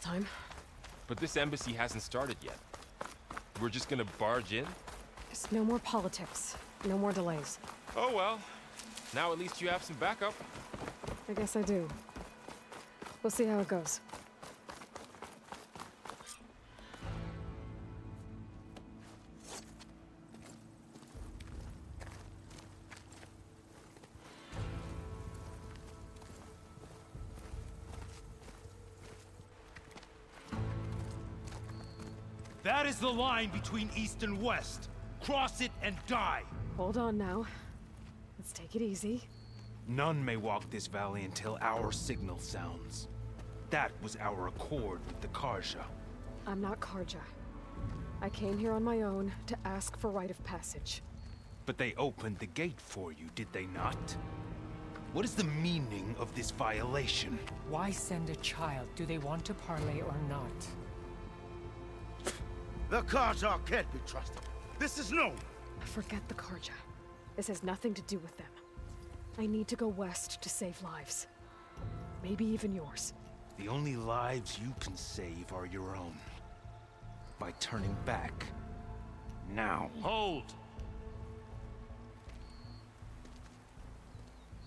time. But this embassy hasn't started yet. We're just gonna barge in? Just no more politics. No more delays. Oh well. Now at least you have some backup. I guess I do. We'll see how it goes. That is the line between East and West. Cross it and die. Hold on now. Let's take it easy. None may walk this valley until our signal sounds. That was our accord with the Karja. I'm not Karja. I came here on my own to ask for rite of passage. But they opened the gate for you, did they not? What is the meaning of this violation? Why send a child? Do they want to parley or not? The Karja can't be trusted. This is known. Forget the Karja. This has nothing to do with them. I need to go west to save lives. Maybe even yours. The only lives you can save are your own. By turning back. Now. Hold!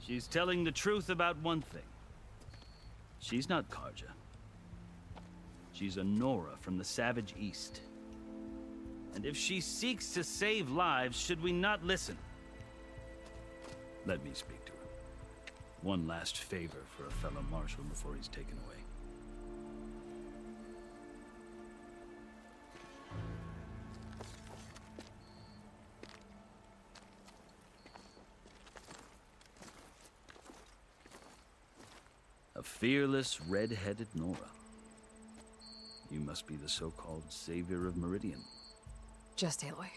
She's telling the truth about one thing. She's not Karja. She's a Nora from the Savage East. And if she seeks to save lives, should we not listen? Let me speak to her. One last favor for a fellow marshal before he's taken away. A fearless, red-headed Nora. You must be the so-called savior of Meridian. Just Aloy.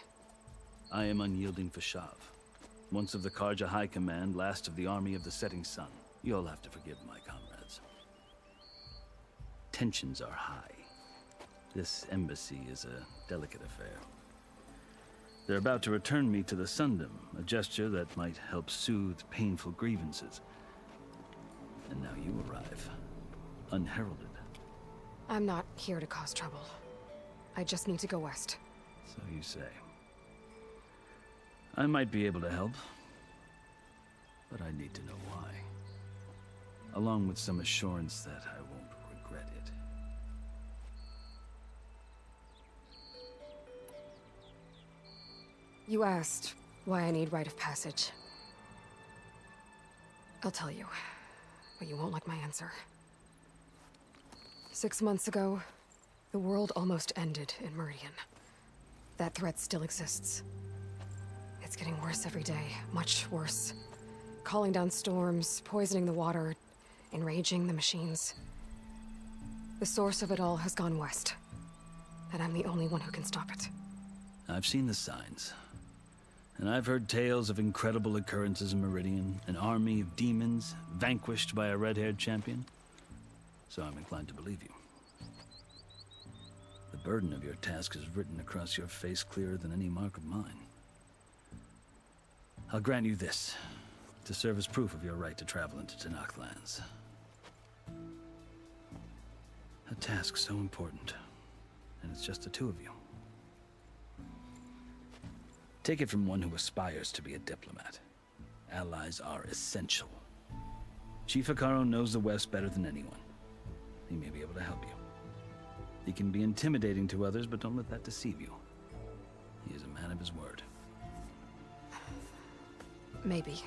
I am unyielding Fashav. Once of the Karja High Command, last of the army of the setting sun. You'll have to forgive my comrades. Tensions are high. This embassy is a delicate affair. They're about to return me to the Sundom, a gesture that might help soothe painful grievances. And now you arrive, unheralded. I'm not here to cause trouble. I just need to go west. So you say. I might be able to help, but I need to know why. Along with some assurance that I won't regret it. You asked why I need rite of passage. I'll tell you, but you won't like my answer. 6 months ago, the world almost ended in Meridian. That threat still exists. It's getting worse every day, much worse. Calling down storms, poisoning the water, enraging the machines. The source of it all has gone west, and I'm the only one who can stop it. I've seen the signs. And I've heard tales of incredible occurrences in Meridian, an army of demons vanquished by a red-haired champion. So I'm inclined to believe you. The burden of your task is written across your face clearer than any mark of mine. I'll grant you this, to serve as proof of your right to travel into Tenakth lands. A task so important, and it's just the two of you. Take it from one who aspires to be a diplomat. Allies are essential. Chief Hekarro knows the West better than anyone. He may be able to help you. He can be intimidating to others, but don't let that deceive you. He is a man of his word. Maybe.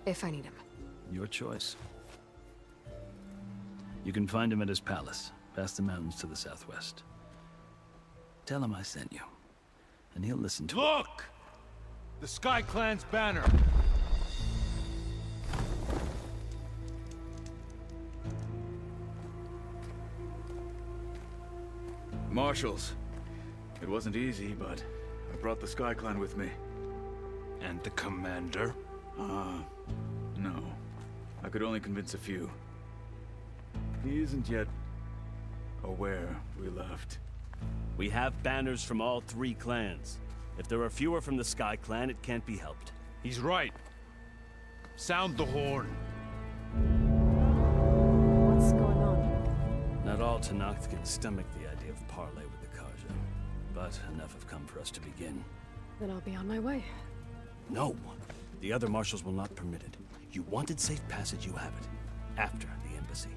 If I need him. Your choice. You can find him at his palace, past the mountains to the southwest. Tell him I sent you, and he'll listen to it. Look! The Sky Clan's banner. Marshals. It wasn't easy, but I brought the Sky Clan with me. And the commander? No. I could only convince a few. He isn't yet aware we left. We have banners from all 3 clans. If there are fewer from the Sky Clan, it can't be helped. He's right. Sound the horn. What's going on? Not all all Tanakh can stomach the idea of parley with the Karja. But enough have come for us to begin. Then I'll be on my way. No! The other marshals will not permit it. You wanted safe passage, you have it. After the embassy.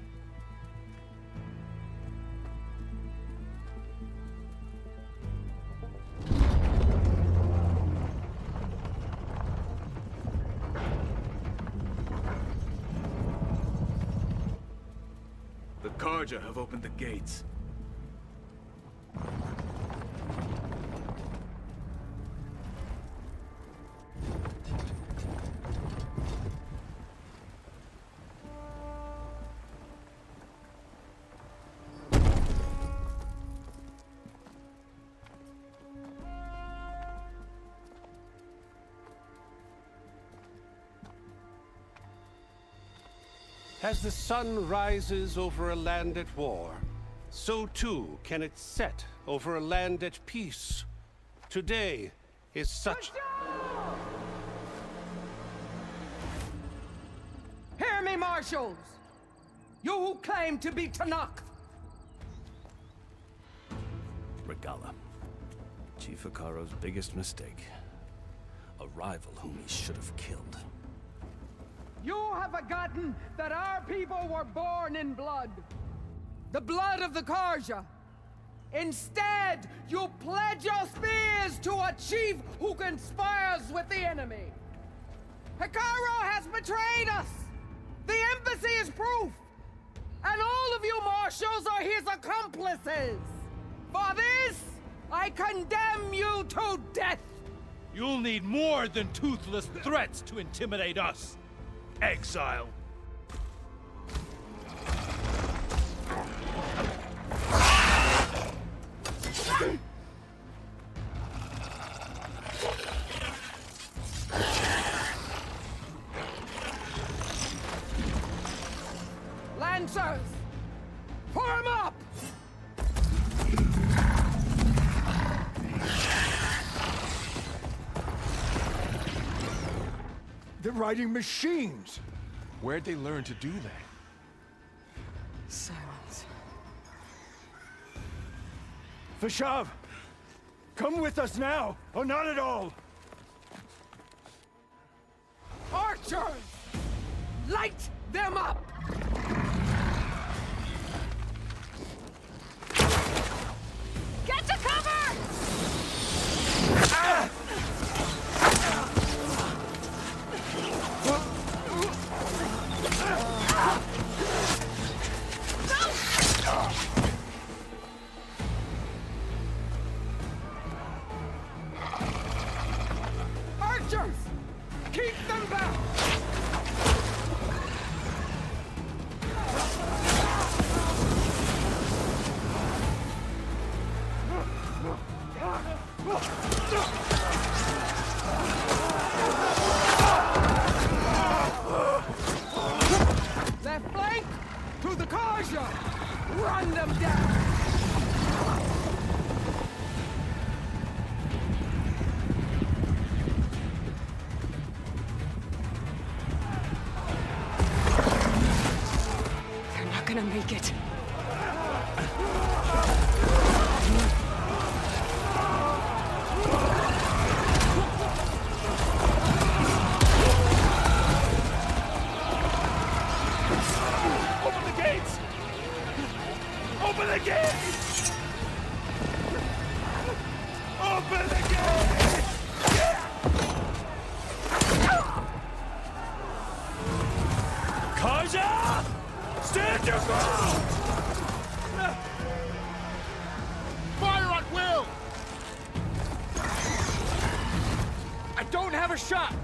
The Karja have opened the gates. As the sun rises over a land at war, so too can it set over a land at peace. Today is such... Hear me, marshals! You who claim to be Tanakh! Regala. Chief Hikaro's biggest mistake. A rival whom he should have killed. You have forgotten that our people were born in blood. The blood of the Karja. Instead, you pledge your spears to a chief who conspires with the enemy. Hikaro has betrayed us! The embassy is proof! And all of you marshals are his accomplices! For this, I condemn you to death! You'll need more than toothless threats to intimidate us. Exile. Lancers! Form up! They're riding machines! Where'd they learn to do that? Silence. Vashav! Come with us now, or not at all! Archers! Light them up! Get to cover! Archers! Keep them back! Left flank! To the Karja! Run them down! They're not gonna make it. Open the gates! Open the gates! Open the gates! Karja! Stand your ground! Fire at will! I don't have a shot!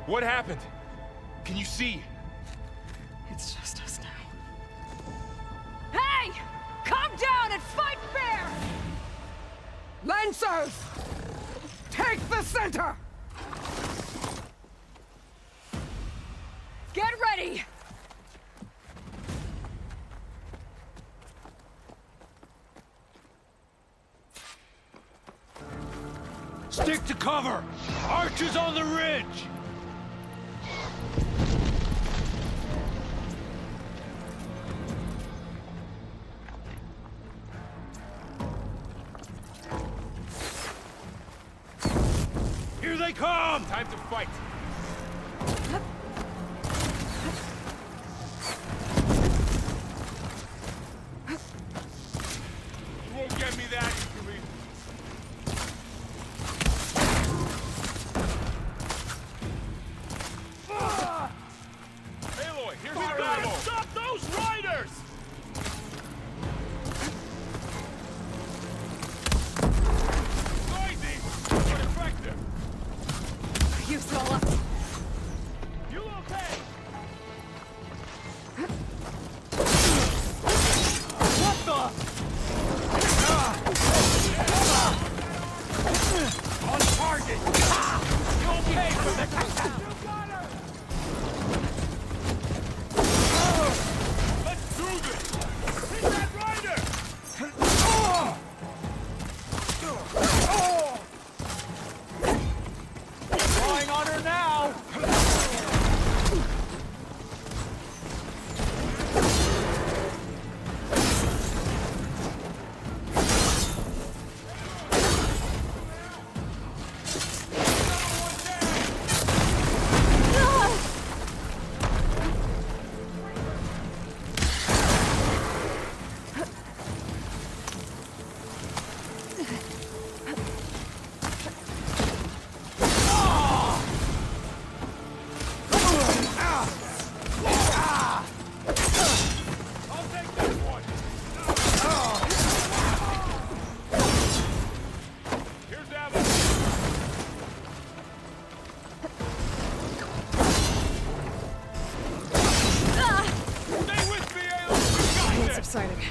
What happened? Can you see? It's just us now. Hey! Come down and fight fair! Lancers! Take the center! Get ready! Stick to cover! Archers on the ridge! Here they come! Time to fight. You won't get me that easily. Aloy, here's your ammo. Stop those riders! Noisy, but effective. You stole up. You okay? What the? On target! You okay for the countdown? Let's do this. Hit that rider. Drawing on her now! I'll take this one. Here's ammo. Stay with me, Aloy. We got It's this. subsiding.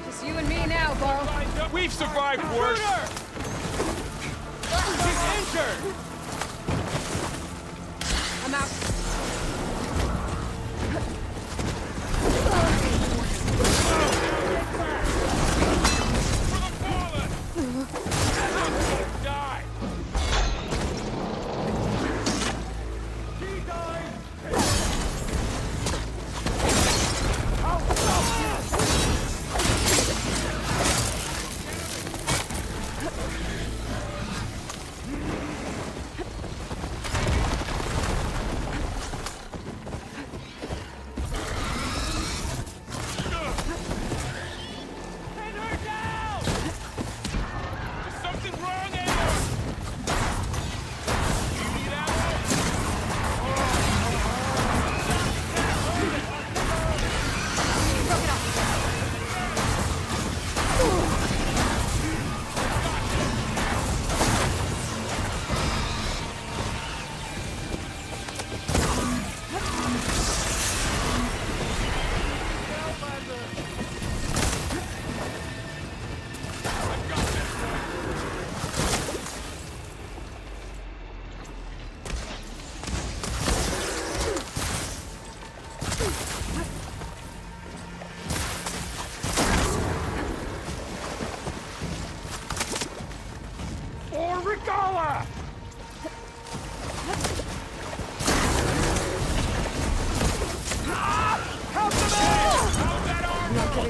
Just you and me now, Varl. We've survived worse. She's injured! I'm out. For the fallen. Die. She died!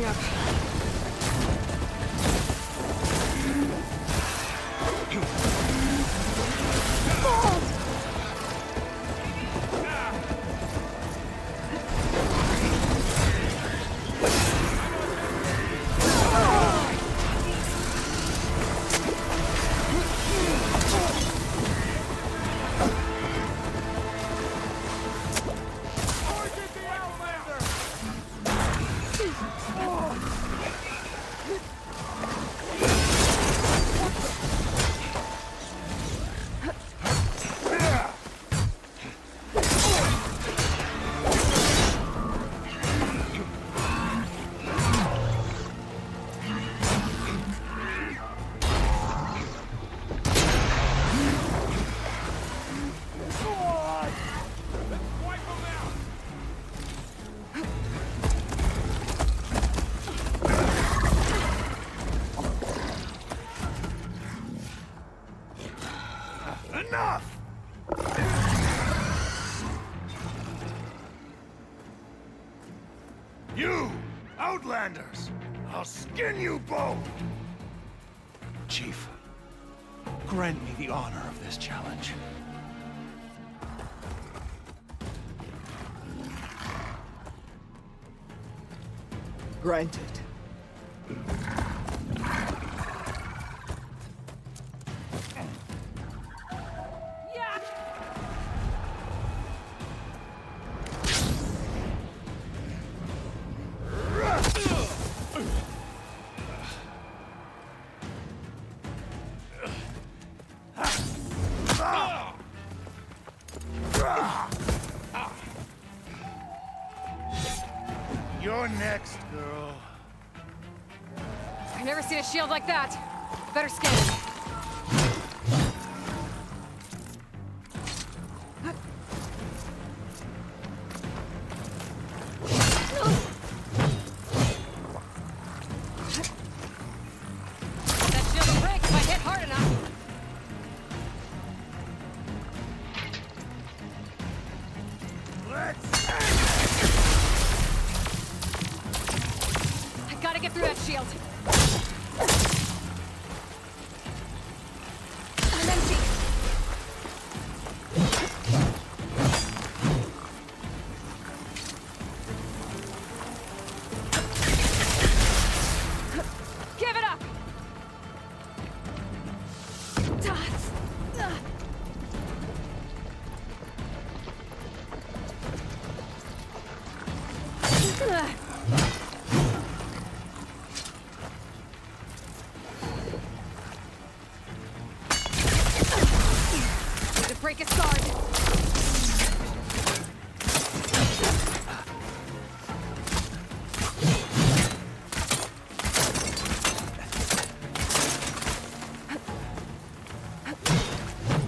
up. Enough! You, Outlanders! I'll skin you both! Chief, grant me the honor of this challenge. Granted. You're next, girl. I've never seen a shield like that. Better scan it. That shield will break if I hit hard enough. I gotta get through that shield. I'm empty. Give it up. Need to break his guard.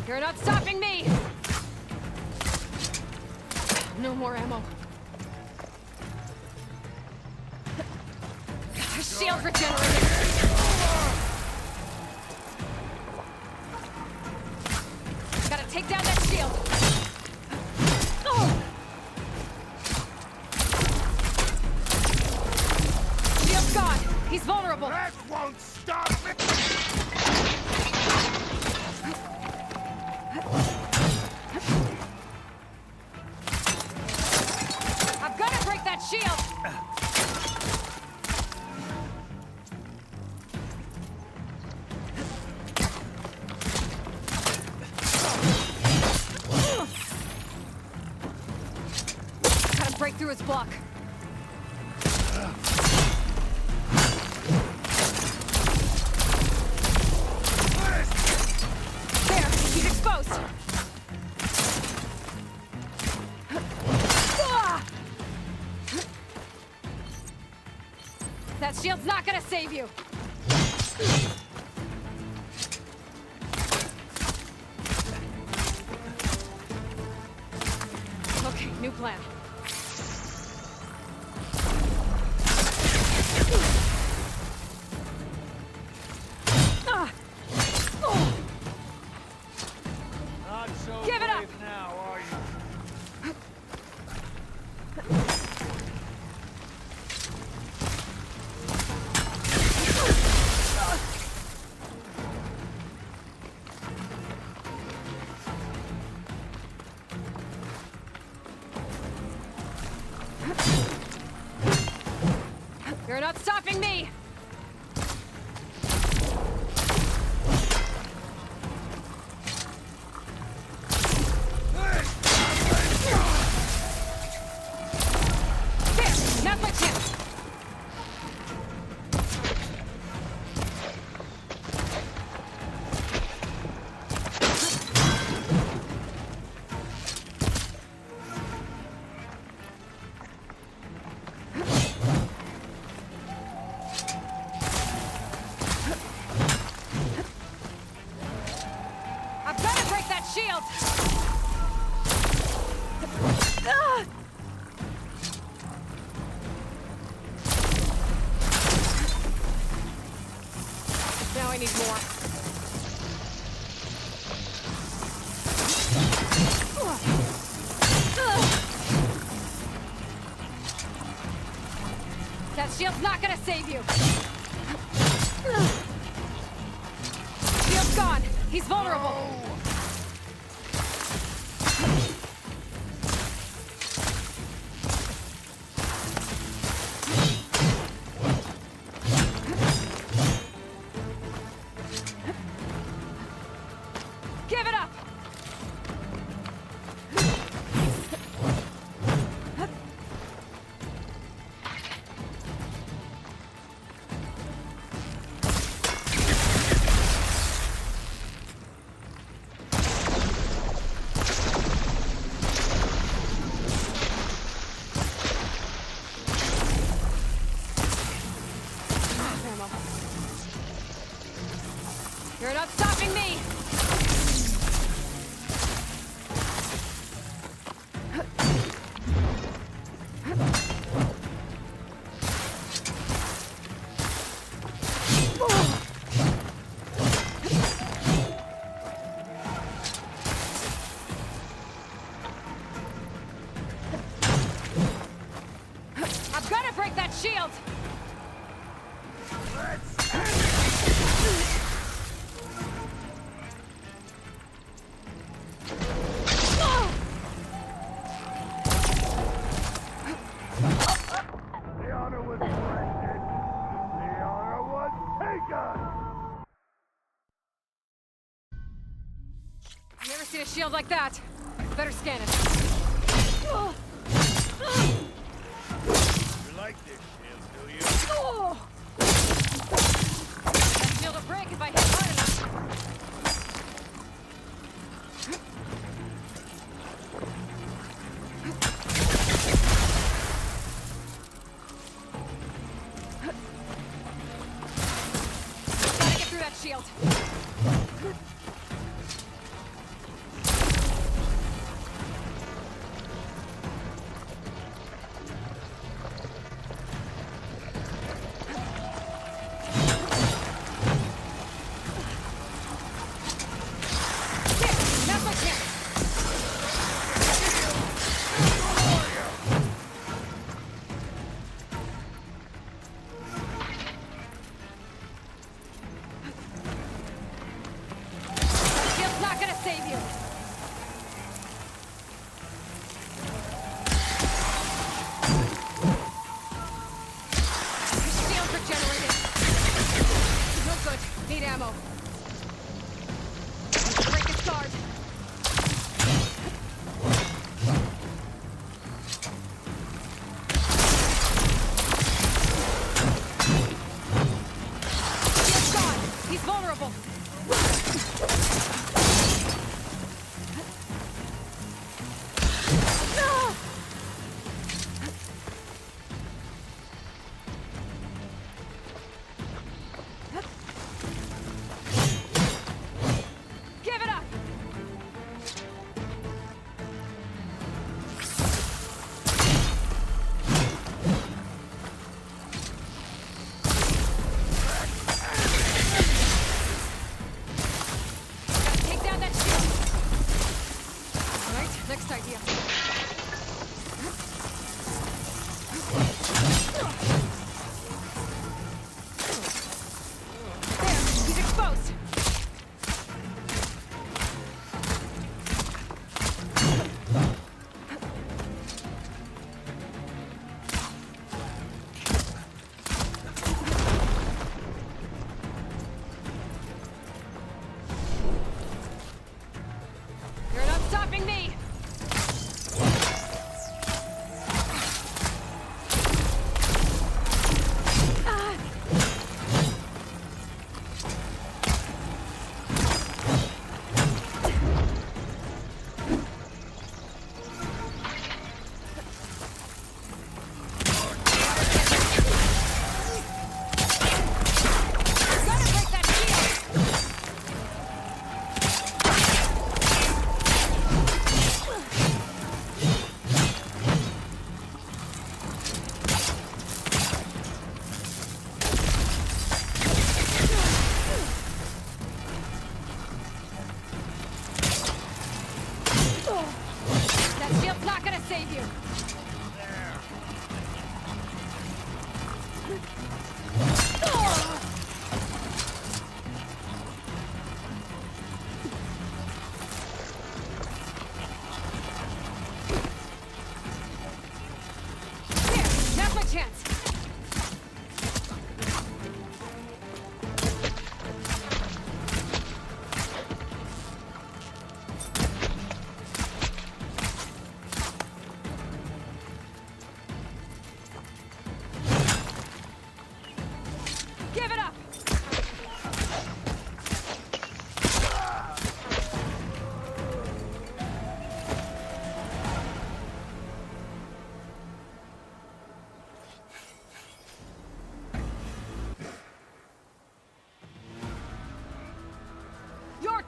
You're not stopping me! No more ammo. Shield regenerated. Gotta take down that shield. Oh! Shield's gone. He's vulnerable. That won't stop me! I've gotta break that shield. Gotta break through his block. There, he's exposed. That shield's not gonna save you. Okay, new plan. Not so Give it up! brave now, are you? You're not stopping me! There! Now's my chance! I've got to break that shield! Ah! Now I need more. That shield's not gonna save you! Shield's gone! He's vulnerable! Give it up! Ammo. You're not stopping me! I've got to break that shield! The honor was granted. The honor was taken. Never seen a shield like that. Better scan it. You like this shield, do you? That shield will break if I hit hard enough. Gotta get through that shield. Now's my chance. Shield's not gonna save you. Shields regenerated. No good. Need ammo. Break his guard. Shield's gone. He's vulnerable. No! Give it up!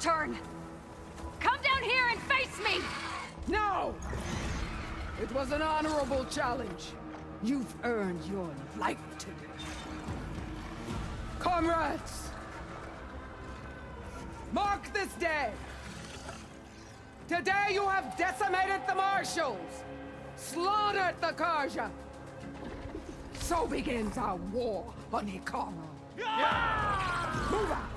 turn. Come down here and face me! No! It was an honorable challenge. You've earned your life today. Comrades! Mark this day! Today you have decimated the Marshals! Slaughtered the Karja! So begins our war on Hikaru. Move out!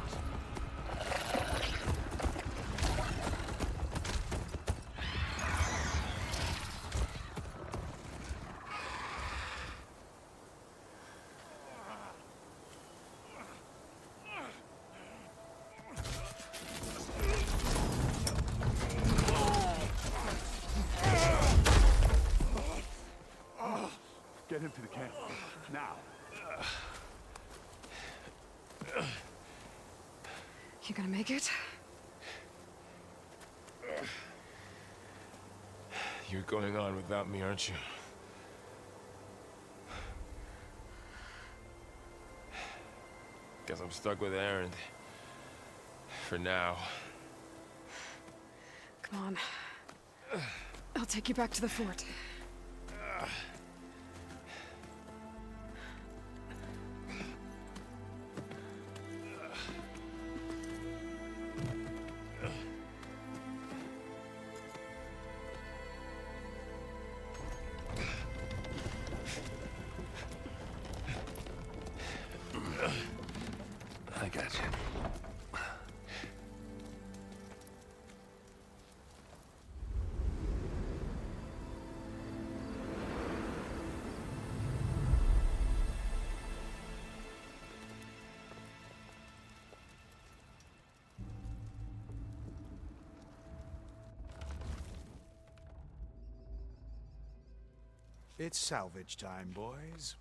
Get him to the camp. Now. You gonna make it? You're going on without me, aren't you? Guess I'm stuck with Aaron. For now. Come on. I'll take you back to the fort. I got you. It's salvage time, boys.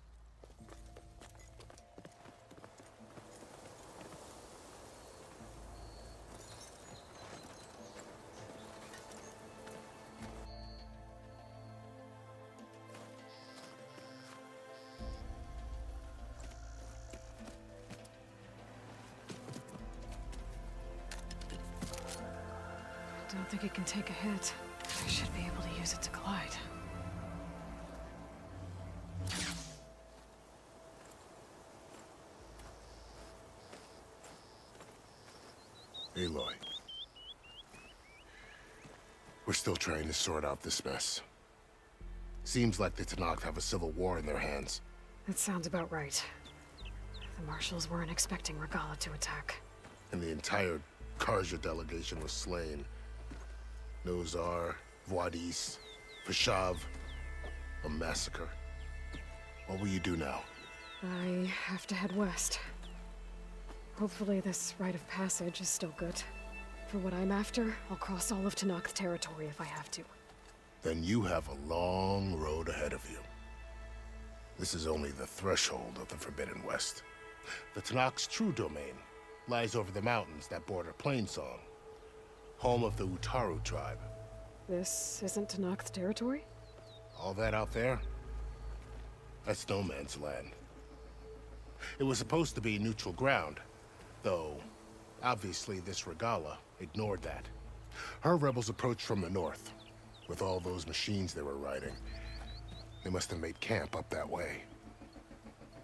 I don't think it can take a hit. I should be able to use it to glide. Aloy. We're still trying to sort out this mess. Seems like the Tenakth have a civil war in their hands. That sounds about right. The Marshals weren't expecting Regala to attack. And the entire Karja delegation was slain. Nozar, Voidis, Vashav. A massacre. What will you do now? I have to head west. Hopefully this rite of passage is still good. For what I'm after, I'll cross all of Tenakth territory if I have to. Then you have a long road ahead of you. This is only the threshold of the Forbidden West. The Tenakth's true domain lies over the mountains that border Plainsong, home of the Utaru tribe. This isn't Tenakth territory? All that out there? That's no man's land. It was supposed to be neutral ground, though obviously this Regala ignored that. Her rebels approached from the north, with all those machines they were riding. They must have made camp up that way.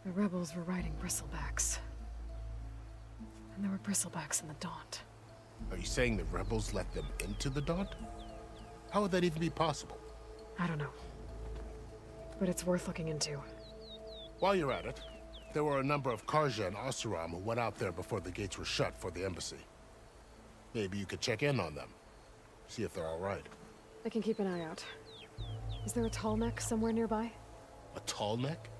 The rebels were riding bristlebacks. And there were bristlebacks in the Daunt. Are you saying the rebels let them into the Daunt? How would that even be possible? I don't know. But it's worth looking into. While you're at it, there were a number of Karja and Oseram who went out there before the gates were shut for the embassy. Maybe you could check in on them. See if they're all right. I can keep an eye out. Is there a tall neck somewhere nearby? A tall neck?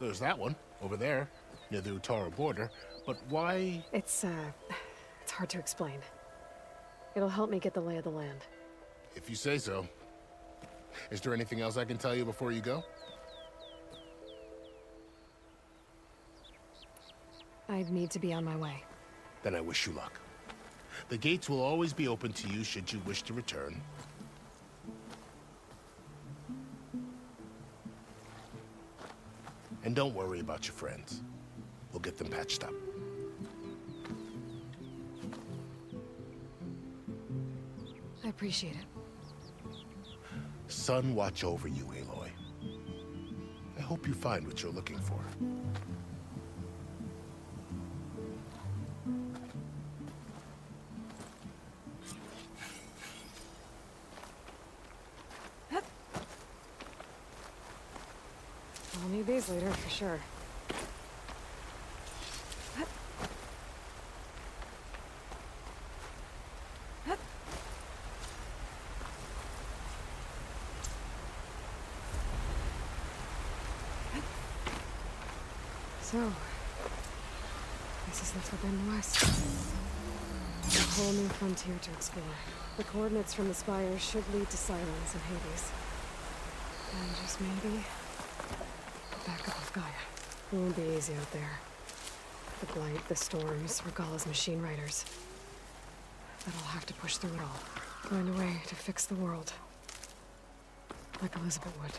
There's that one, over there, near the Utaru border. But why? It's hard to explain. It'll help me get the lay of the land. If you say so. Is there anything else I can tell you before you go? I need to be on my way. Then I wish you luck. The gates will always be open to you should you wish to return. And don't worry about your friends. We'll get them patched up. I appreciate it. Sun watch over you, Aloy. I hope you find what you're looking for. I'll need these later, for sure. So, this is the Forbidden West. A whole new frontier to explore. The coordinates from the spires should lead to Silence and Hades. And just maybe, backup of Gaia. It won't be easy out there. The Blight, the Storms, Regalla's machine riders. But I'll have to push through it all. Find a way to fix the world. Like Elizabeth would.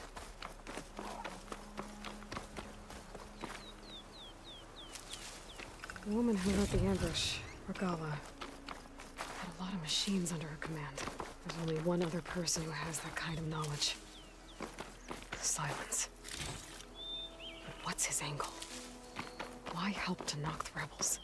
The woman who led the ambush, Regalla, had a lot of machines under her command. There's only one other person who has that kind of knowledge. Silence. But what's his angle? Why help to knock the rebels?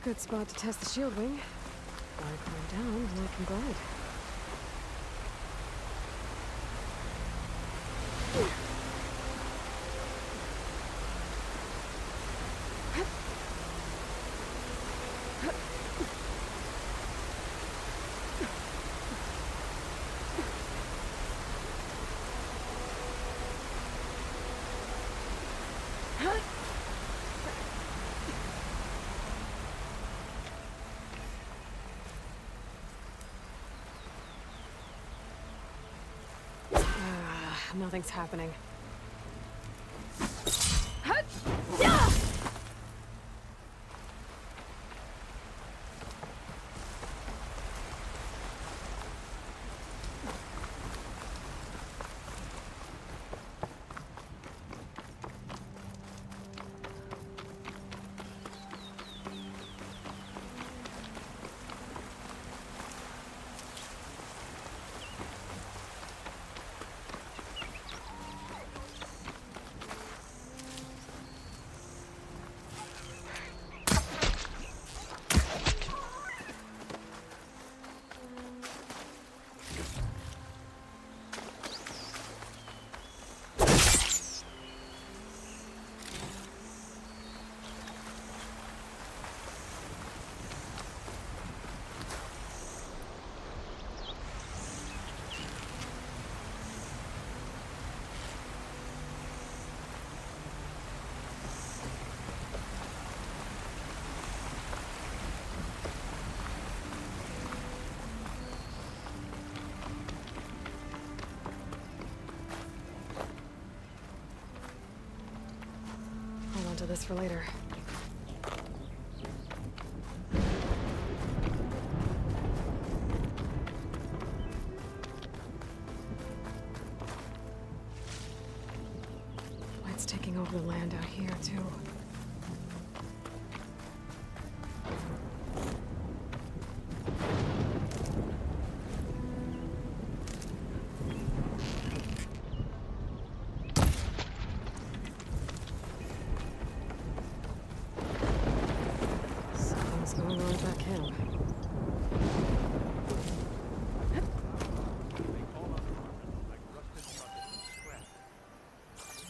Good spot to test the shield wing. Gotta climb down and I can glide. Nothing's happening. onto this for later. Light's taking over the land out here, too. Something's going on at that camp.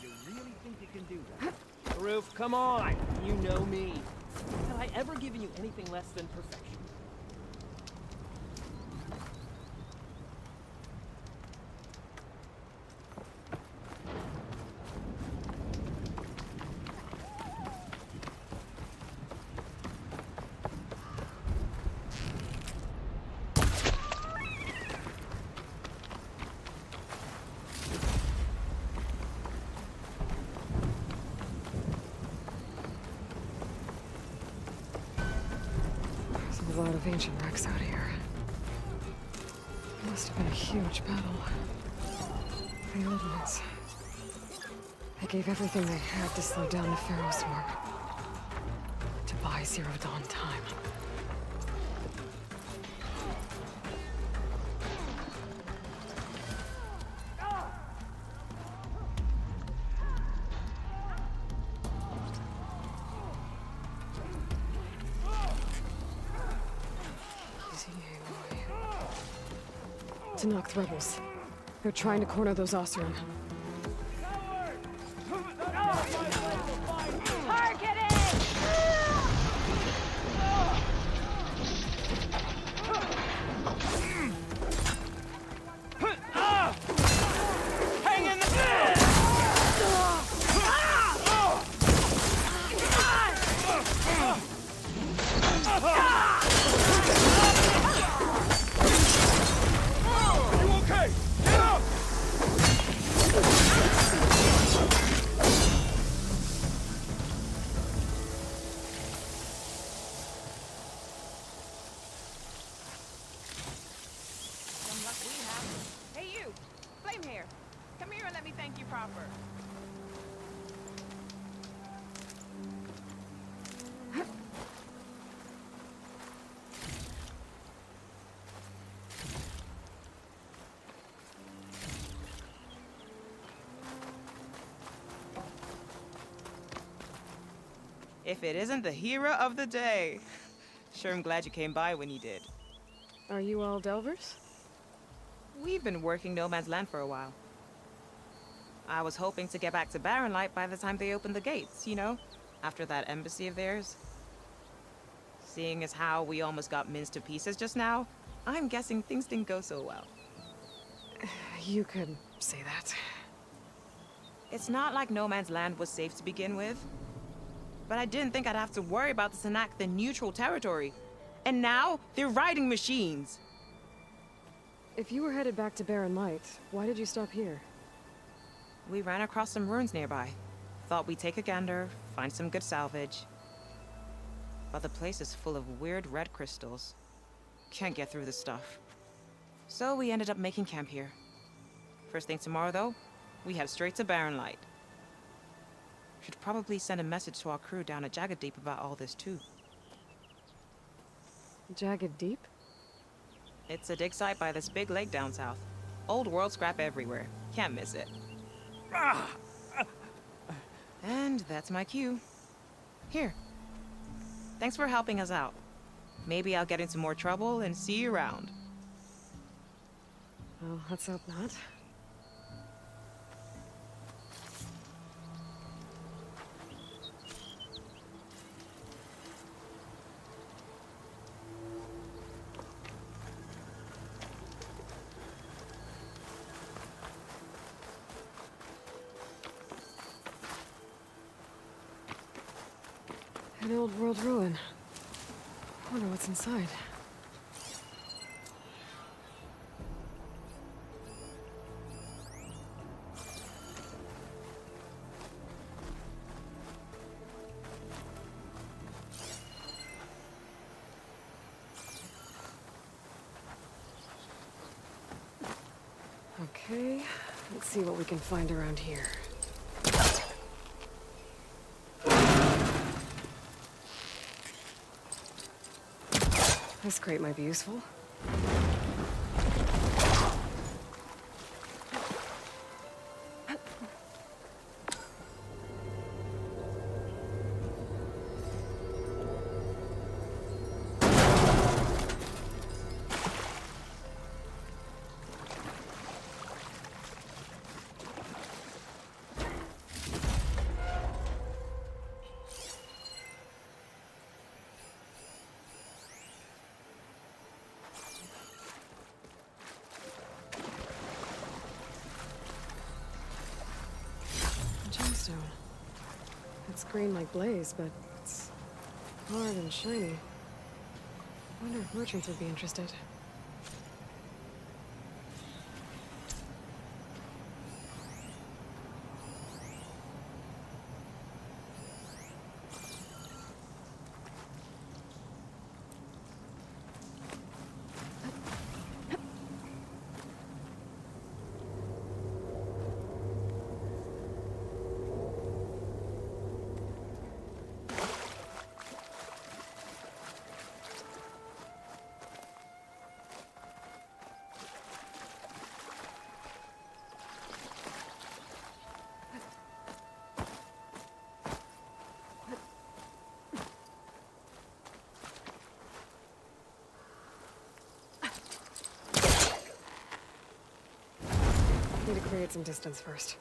You really think you can do that? Roof, come on! You know me. Have I ever given you anything less than perfection? There's a lot of ancient wrecks out here. Must have been a huge battle. The old ones. They gave everything they had to slow down the Pharaoh swarm. To buy Zero Dawn time. To knock the rebels. They're trying to corner those Oseram. Hey you! Flame hair! Come here and let me thank you proper. If it isn't the hero of the day. Sure, I'm glad you came by when you did. Are you all Delvers? We've been working No Man's Land for a while. I was hoping to get back to Barren Light by the time they opened the gates, you know? After that embassy of theirs. Seeing as how we almost got minced to pieces just now, I'm guessing things didn't go so well. You could say that. It's not like No Man's Land was safe to begin with. But I didn't think I'd have to worry about this enact the neutral territory. And now, they're riding machines. If you were headed back to Barren Light, why did you stop here? We ran across some ruins nearby. Thought we'd take a gander, find some good salvage. But the place is full of weird red crystals. Can't get through the stuff. So we ended up making camp here. First thing tomorrow, though, we head straight to Barren Light. Should probably send a message to our crew down at Jagged Deep about all this, too. Jagged Deep? It's a dig site by this big lake down south. Old world scrap everywhere. Can't miss it. And that's my cue. Here. Thanks for helping us out. Maybe I'll get into more trouble and see you around. Well, let's hope not. An old world ruin. I wonder what's inside. Okay, let's see what we can find around here. This crate might be useful. Gemstone. It's green like blaze, but it's hard and shiny. I wonder if merchants would be interested. Need to create some distance first.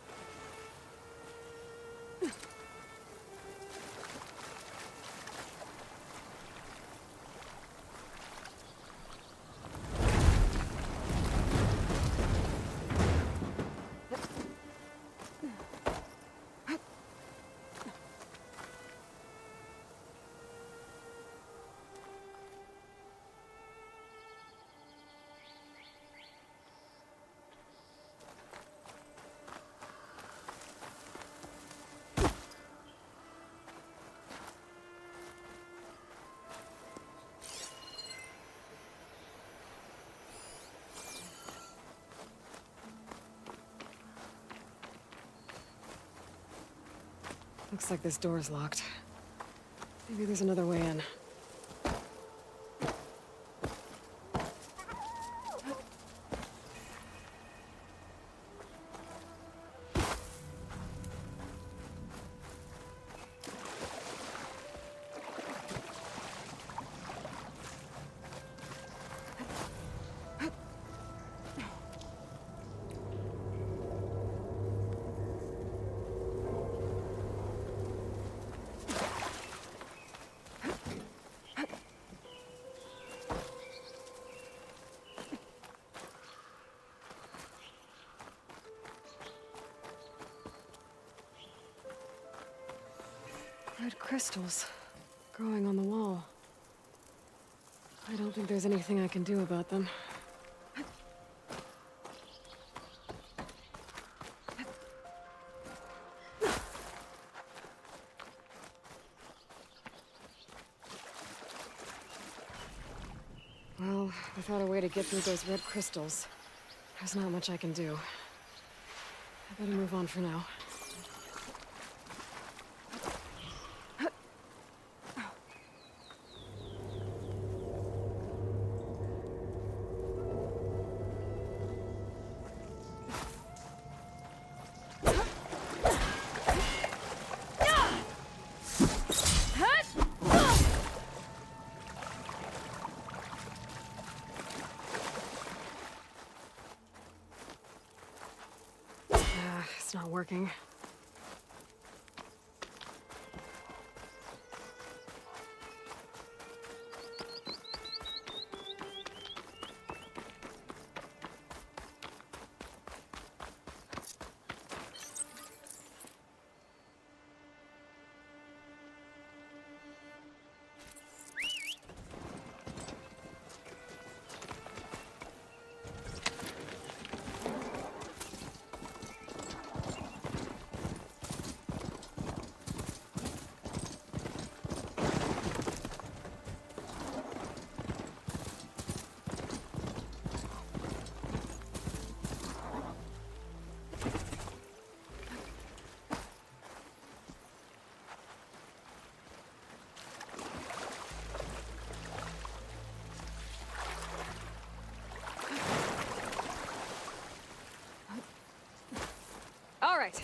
Looks like this door's locked. Maybe there's another way in. Red crystals growing on the wall. I don't think there's anything I can do about them. Well, without a way to get through those red crystals, there's not much I can do. I better move on for now. It's not working. right.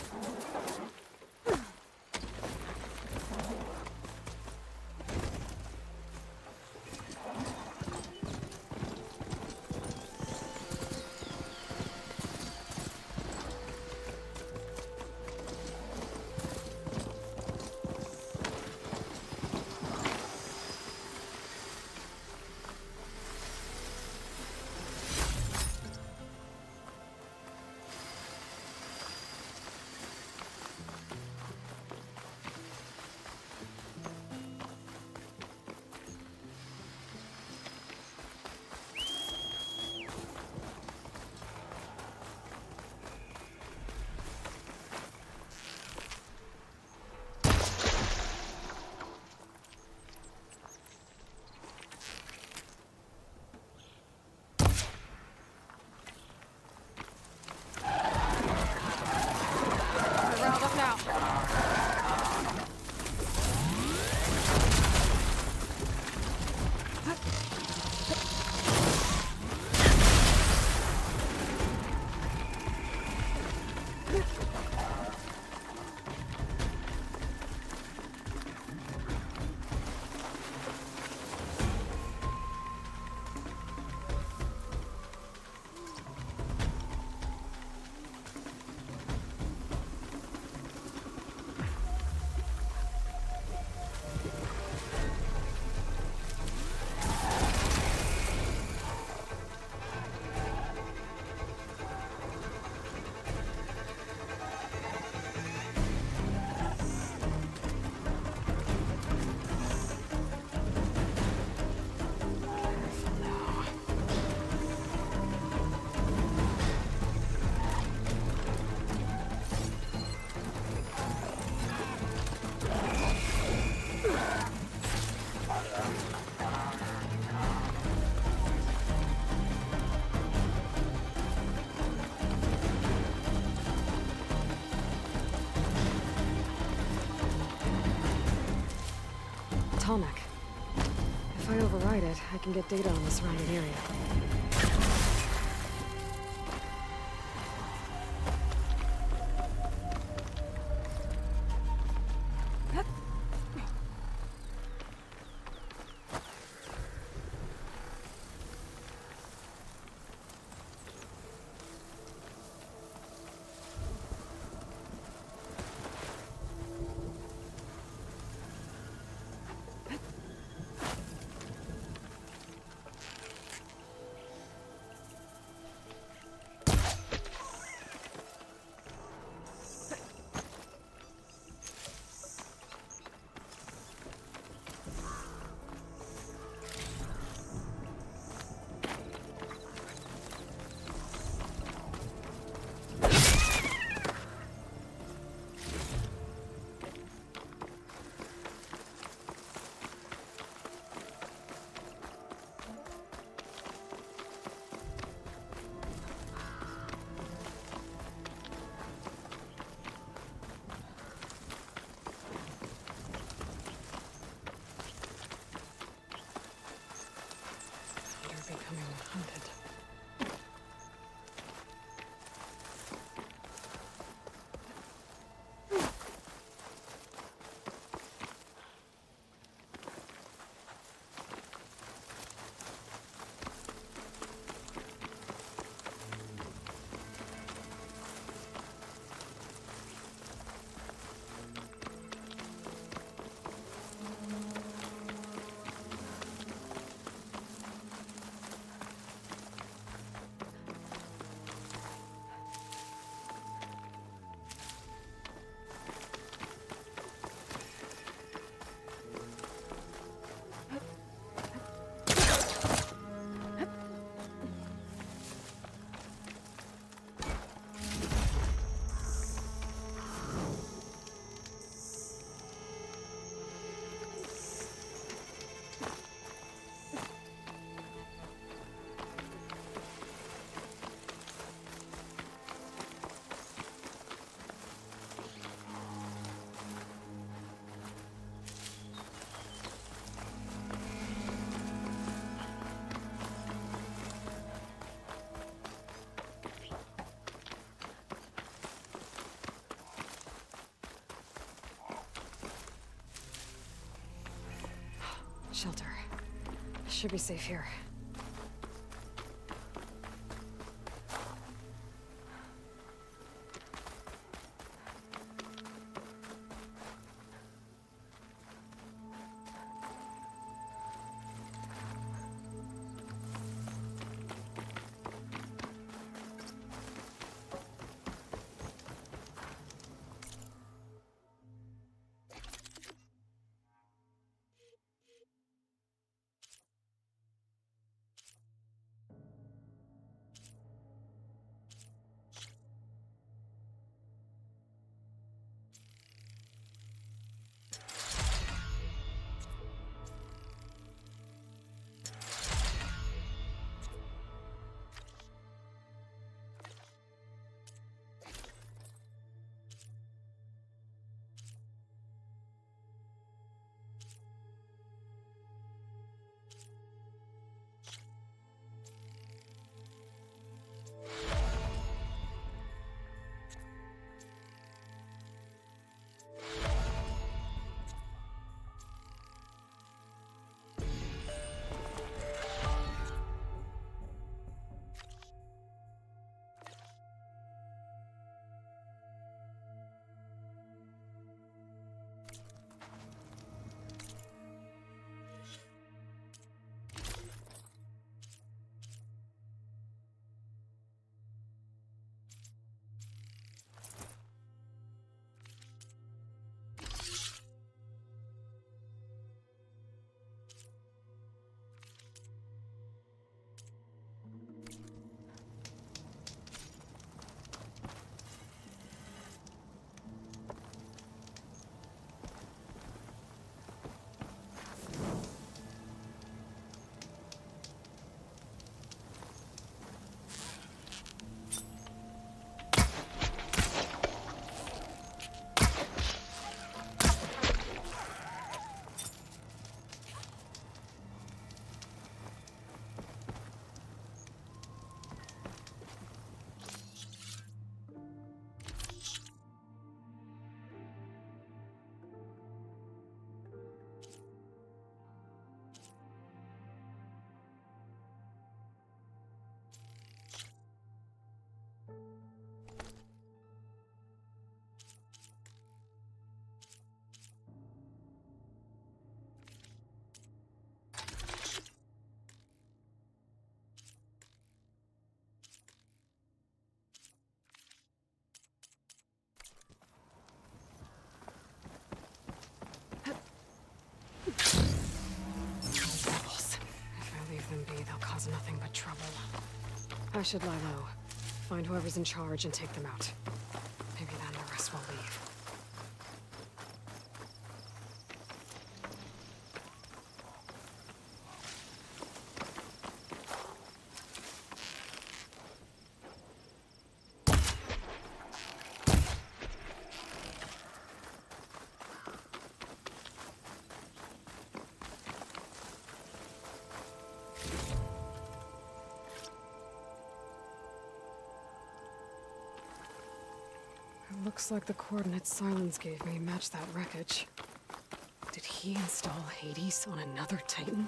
We're riled up now. Tallneck. If I override it, I can get data on the surrounding area. Shelter. Should be safe here. Nothing but trouble. I should lie low. Find whoever's in charge and take them out. Maybe then the rest will leave. Looks like the coordinates Silence gave me match that wreckage. Did he install Hades on another Titan?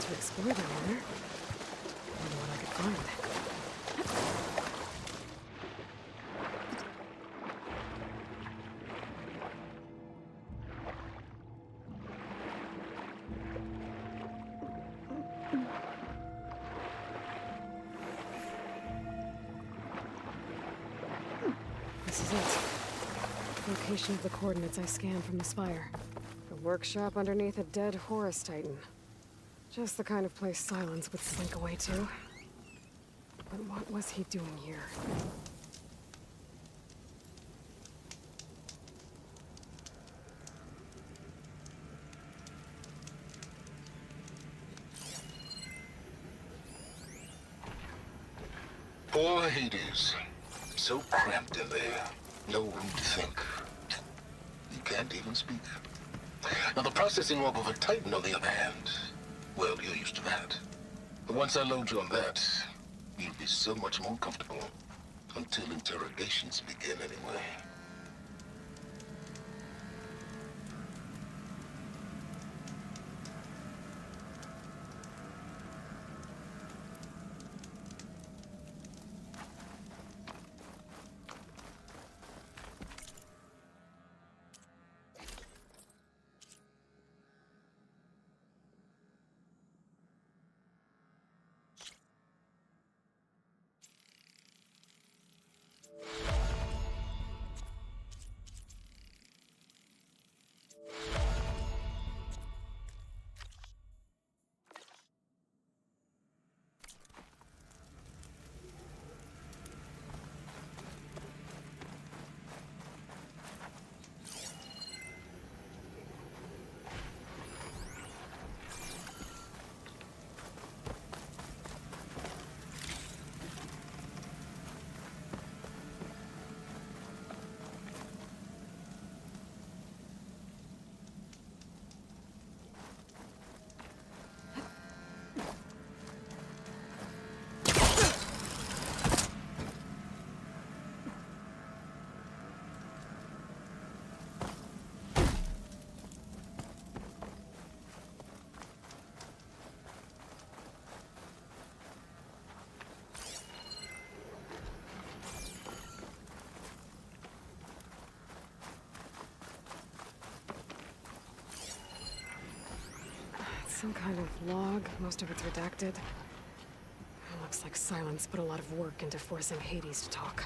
to explore down there. Wonder what I could find. This is it. Location of the coordinates I scanned from the spire. A workshop underneath a dead Horus Titan. Just the kind of place Silence would slink away to. But what was he doing here? Poor Hades. So cramped in there. No room to think. You can't even speak. Now the processing orb of a Titan, on the other hand, well, you're used to that. But once I load you on that, you'll be so much more comfortable. Until interrogations begin, anyway. Some kind of log, most of it's redacted. It looks like Silence put a lot of work into forcing Hades to talk.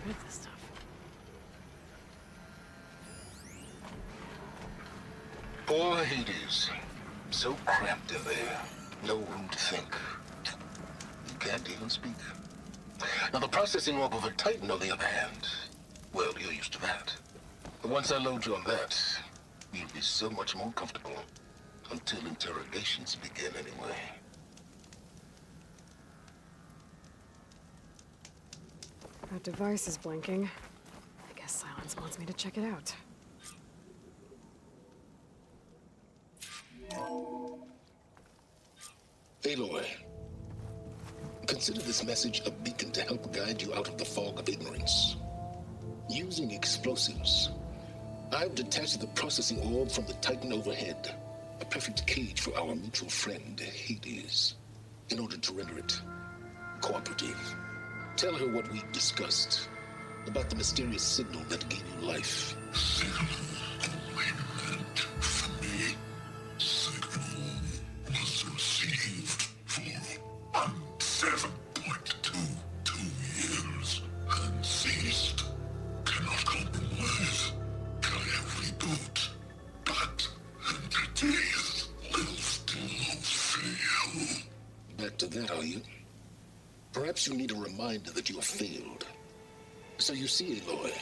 Rid of this stuff. Poor Hades. So cramped in there. No room to think. You can't even speak. Now the processing orb of a Titan, on the other hand, well, you're used to that. But once I load you on that, you'll be so much more comfortable. Until interrogations begin, anyway. That device is blinking. I guess Silence wants me to check it out. Aloy, consider this message a beacon to help guide you out of the fog of ignorance. Using explosives, I've detached the processing orb from the Titan overhead, a perfect cage for our mutual friend, Hades, in order to render it cooperative. Tell her what we discussed about the mysterious signal that gave you life. Signal only meant for me. Signal was received for 7.22 years and ceased. Cannot compromise. Can reboot. But entities will still fail. Back to that, are you? Perhaps you need a reminder that you have failed. So you see, Aloy,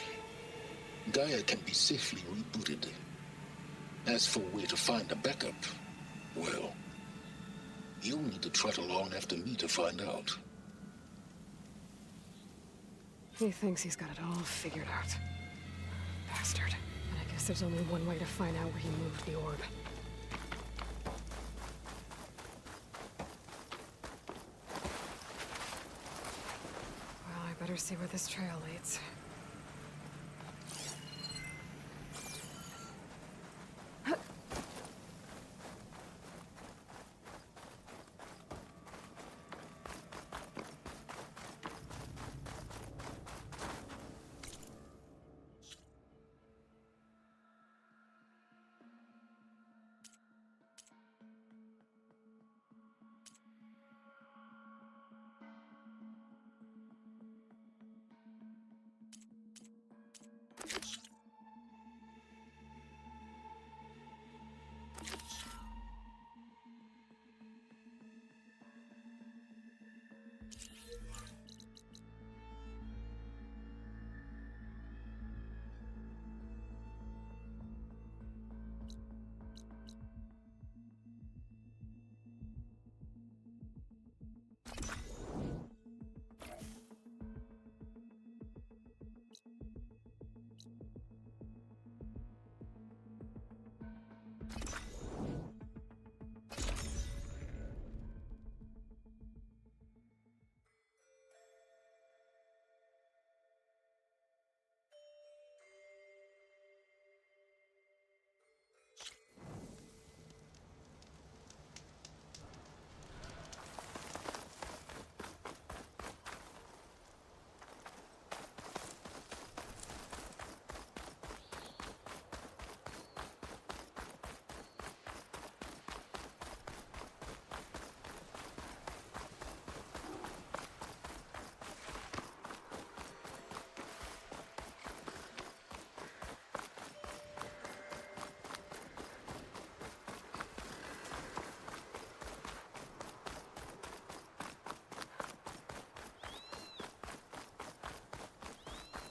Gaia can be safely rebooted. As for where to find a backup, well, You'll need to trot along after me to find out. He thinks he's got it all figured out. Bastard. And I guess there's only one way to find out where he moved the orb. Well, I better see where this trail leads.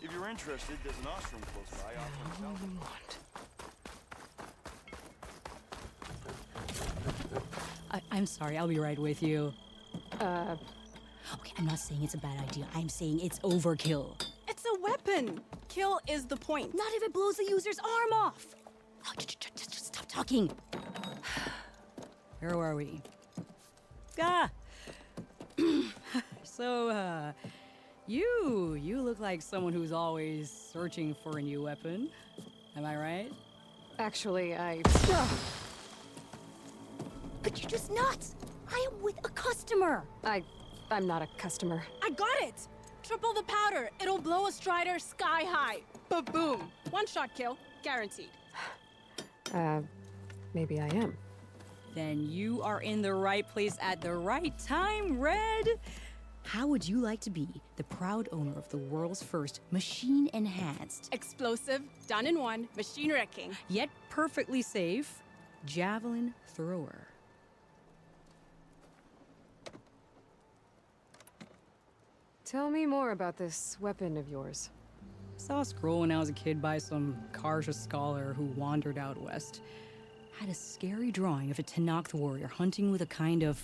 If you're interested, there's an ostrom close by. All you want. I'm sorry, I'll be right with you. Okay, I'm not saying it's a bad idea. I'm saying it's overkill. It's a weapon. Kill is the point. Not if it blows the user's arm off. Oh, just stop talking. Where are we? So, you look like someone who's always searching for a new weapon. Am I right? Actually, But you're just nuts. I am with a customer. I'm not a customer. I got it. Triple the powder. It'll blow a Strider sky high. Ba-boom. One shot kill. Guaranteed. Maybe I am. Then you are in the right place at the right time, Red. How would you like to be the proud owner of the world's first machine-enhanced, explosive, done in one, machine wrecking, yet perfectly safe, javelin thrower? Tell me more about this weapon of yours. I saw a scroll when I was a kid by some Karja scholar who wandered out west. Had a scary drawing of a Tenakth warrior hunting with a kind of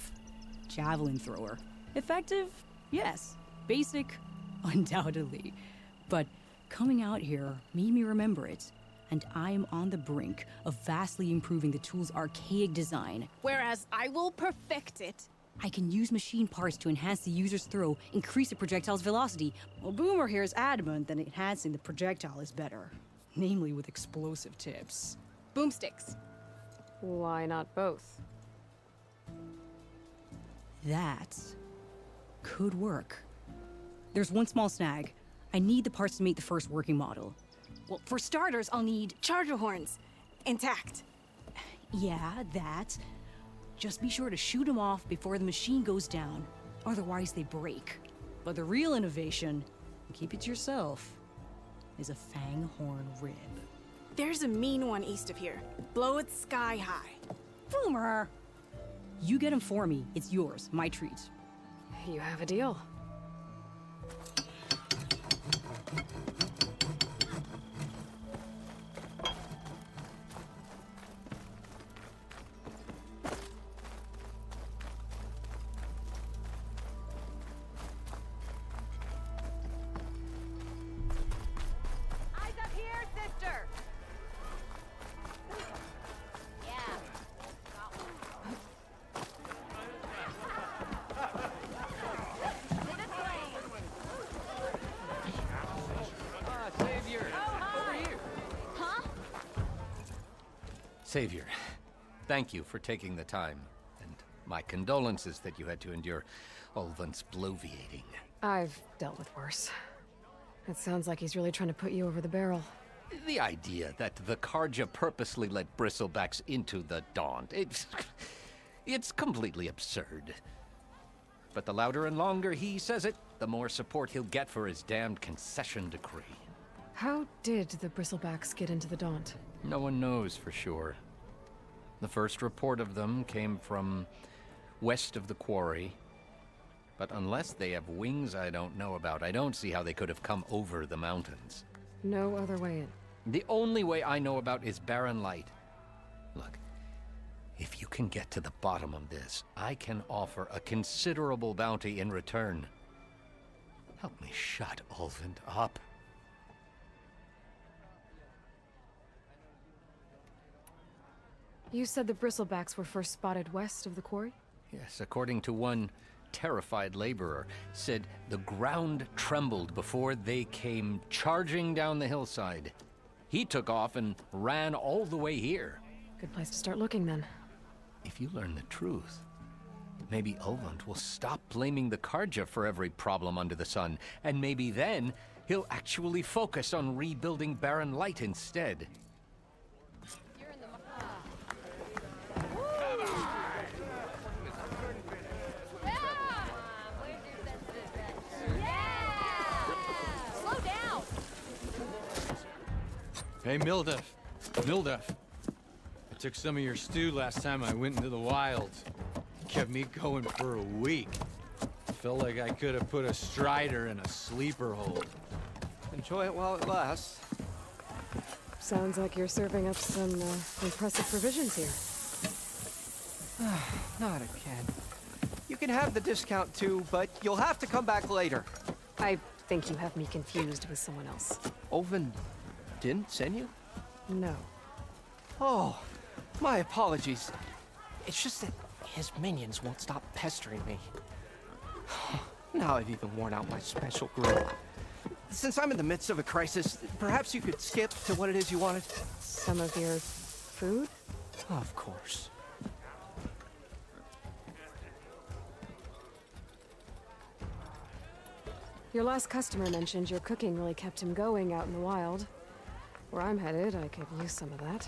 javelin thrower. Effective? Yes. Basic? Undoubtedly. But coming out here made me remember it, and I am on the brink of vastly improving the tool's archaic design. Whereas I will perfect it. I can use machine parts to enhance the user's throw, increase the projectile's velocity. Well, Boomer here is adamant that enhancing the projectile is better, namely with explosive tips. Boomsticks. Why not both? That could work. There's one small snag. I need the parts to make the first working model. Well, for starters, I'll need charger horns. Intact. Yeah, that. Just be sure to shoot them off before the machine goes down. Otherwise, they break. But the real innovation, and keep it to yourself, is a fang horn rib. There's a mean one east of here. Blow it sky high. Boomer! You get him for me. It's yours. My treat. You have a deal. Savior, thank you for taking the time, and my condolences that you had to endure Ulvund's bloviating. I've dealt with worse. It sounds like he's really trying to put you over the barrel. The idea that the Karja purposely let bristlebacks into the Daunt, it's completely absurd. But the louder and longer he says it, the more support he'll get for his damned concession decree. How did the bristlebacks get into the Daunt? No one knows for sure. The first report of them came from west of the quarry. But unless they have wings I don't know about, I don't see how they could have come over the mountains. No other way in. The only way I know about is barren light. Look, if you can get to the bottom of this, I can offer a considerable bounty in return. Help me shut Ulvund up. You said the bristlebacks were first spotted west of the quarry? Yes, according to one terrified laborer, said the ground trembled before they came charging down the hillside. He took off and ran all the way here. Good place to start looking, then. If you learn the truth, maybe Ulvund will stop blaming the Karja for every problem under the sun, and maybe then he'll actually focus on rebuilding Barren Light instead. Hey, Mildef. Mildef. I took some of your stew last time I went into the wilds. Kept me going for a week. Felt like I could have put a strider in a sleeper hold. Enjoy it while it lasts. Sounds like you're serving up some impressive provisions here. Not again. You can have the discount too, but you'll have to come back later. I think you have me confused with someone else. Oven didn't send you? No. Oh, my apologies. It's just that his minions won't stop pestering me. Now I've even worn out my special grill. Since I'm in the midst of a crisis, perhaps you could skip to what it is you wanted? Some of your food? Of course. Your last customer mentioned your cooking really kept him going out in the wild. Where I'm headed, I could use some of that.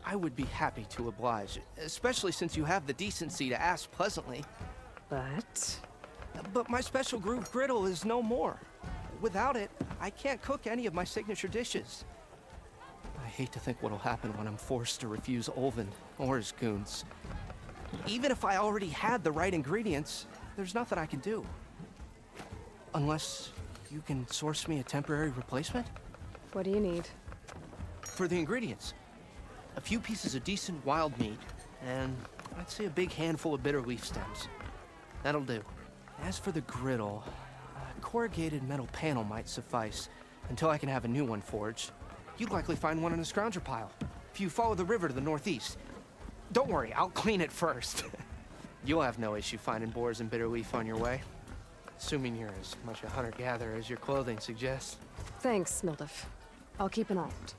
I would be happy to oblige, especially since you have the decency to ask pleasantly. But my special groove griddle is no more. Without it, I can't cook any of my signature dishes. I hate to think what'll happen when I'm forced to refuse Ulvund or his goons. Even if I already had the right ingredients, there's nothing I can do. Unless you can source me a temporary replacement? What do you need? For the ingredients, a few pieces of decent wild meat, and I'd say a big handful of bitter leaf stems. That'll do. As for the griddle, a corrugated metal panel might suffice until I can have a new one forged. You'd likely find one in a scrounger pile, if you follow the river to the northeast. Don't worry, I'll clean it first. You'll have no issue finding boars and bitter leaf on your way. Assuming you're as much a hunter-gatherer as your clothing suggests. Thanks, Mildef. I'll keep an eye out.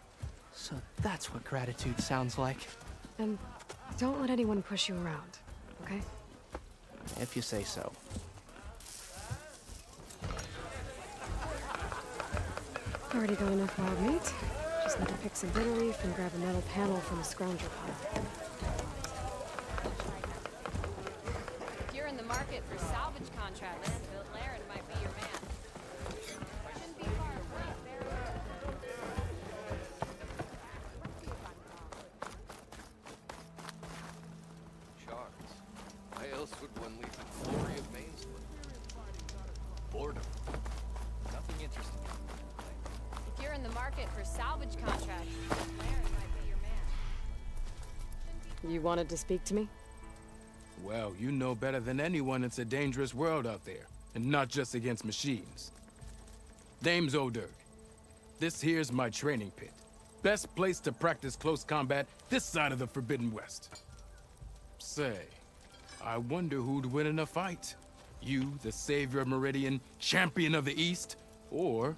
So that's what gratitude sounds like. And don't let anyone push you around, okay? If you say so. Already got enough wild meat. Just need to pick some bitter leaf and grab a metal panel from a scrounger pile. If you're in the market for salvage contracts, Laren might be your man. Shouldn't be far away. Charts. Why else would one leave the glory of Mainsland? Boredom. Nothing interesting. If you're in the market for salvage contracts, Laren might be your man. You wanted to speak to me? Well, you know better than anyone it's a dangerous world out there, and not just against machines. Name's O'Dirk. This here's my training pit. Best place to practice close combat this side of the Forbidden West. Say, I wonder who'd win in a fight. You, the savior of Meridian, champion of the East, or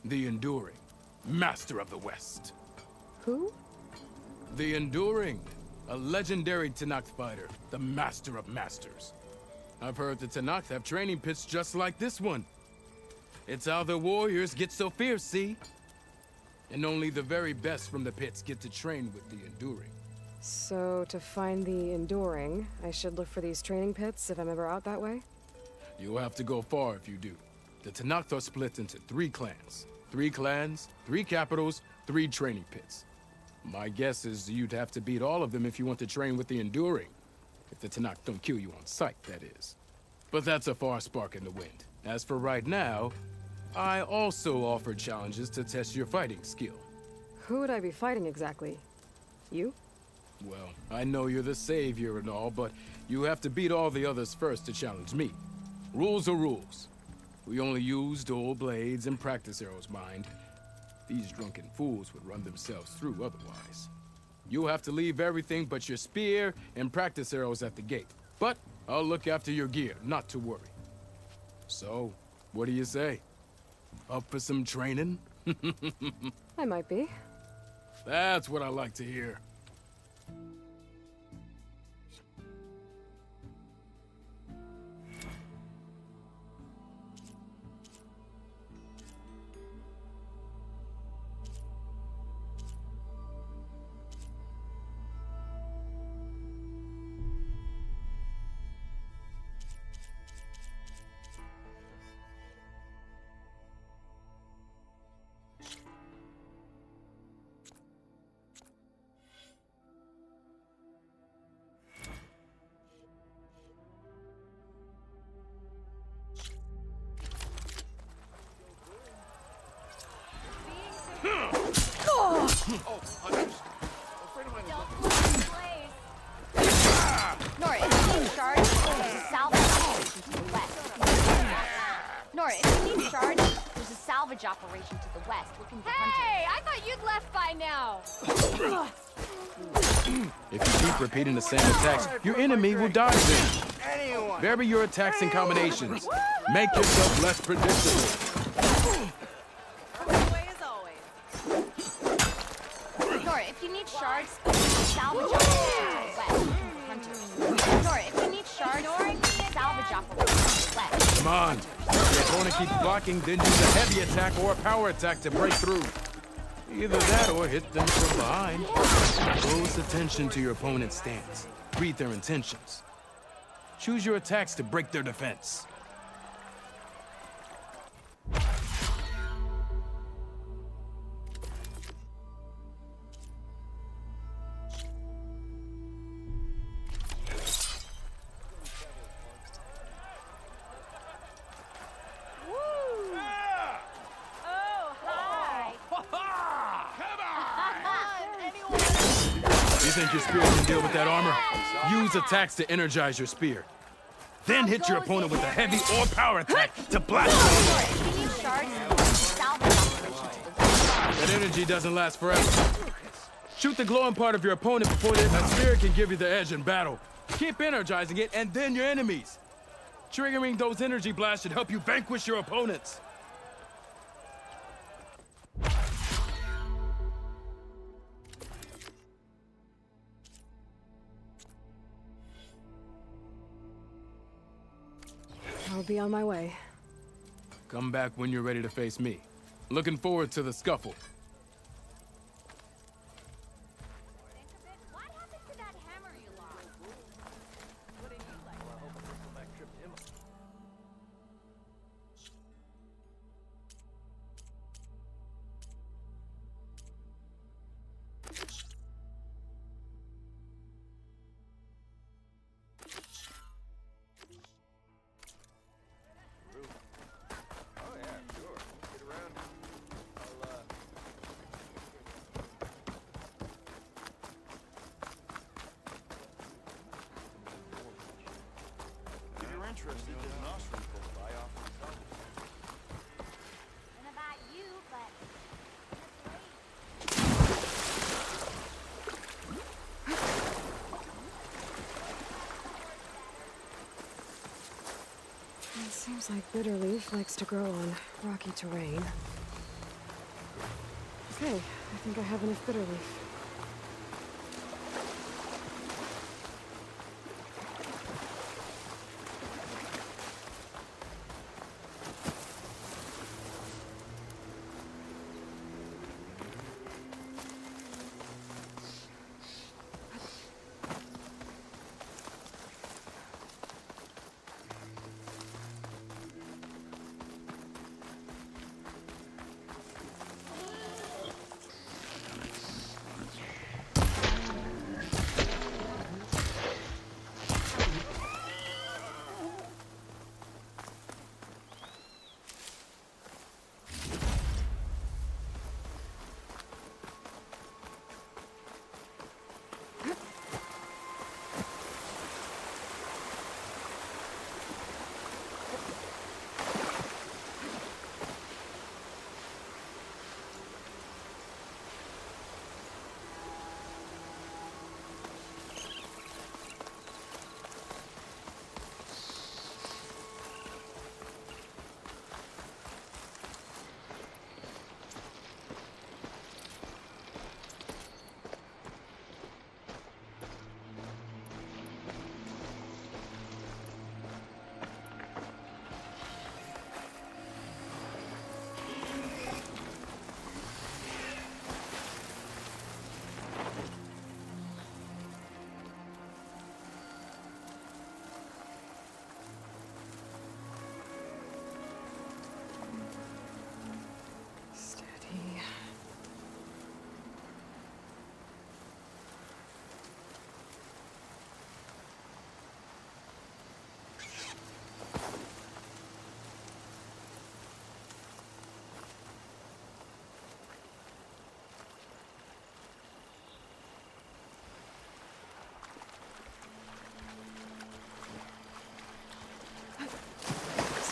the enduring master of the West. Who? The Enduring, a legendary Tenakth fighter, the master of masters. I've heard the Tenakth have training pits just like this one. It's how the warriors get so fierce, see? And only the very best from the pits get to train with the Enduring. So, to find the Enduring, I should look for these training pits if I'm ever out that way? You'll have to go far if you do. The Tenakth are split into 3 clans. 3 clans, 3 capitals, 3 training pits. My guess is you'd have to beat all of them if you want to train with the Enduring. If the Tenakth don't kill you on sight, that is. But that's a far spark in the wind. As for right now, I also offer challenges to test your fighting skill. Who would I be fighting exactly? You? Well, I know you're the savior and all, but you have to beat all the others first to challenge me. Rules are rules. We only use dual blades and practice arrows, mind. These drunken fools would run themselves through otherwise. You'll have to leave everything but your spear and practice arrows at the gate. But I'll look after your gear, not to worry. So, what do you say? Up for some training? I might be. That's what I like to hear. Oh, hunters. A friend of mine Nora, if you need shards, there's a salvage operation to the west. Nora, if you need shards, there's a salvage operation to the west looking for hunters. Hey, I thought you'd left by now. If you keep repeating the same attacks, your enemy will dodge them. Vary your attacks and combinations. Make yourself less predictable. Nora, if you need shards, there's a salvage operation to the west looking for hunters. Nora, if you need shards, salvage operation to the west. Come on. If your opponent keeps blocking, then use a heavy attack or a power attack to break through. Either that or hit them from behind. Close attention to your opponent's stance. Read their intentions. Choose your attacks to break their defense. You think your spear can deal with that armor? Use attacks to energize your spear. Then hit your opponent with a heavy or power attack to blast them. That energy doesn't last forever. Shoot the glowing part of your opponent before that spear can give you the edge in battle. Keep energizing it and then your enemies. Triggering those energy blasts should help you vanquish your opponents. I'll be on my way. Come back when you're ready to face me. Looking forward to the scuffle. Interested, there's an ostrom close by offering salvage. And about you, but it seems like Bitterleaf likes to grow on rocky terrain. Okay, I think I have enough Bitterleaf.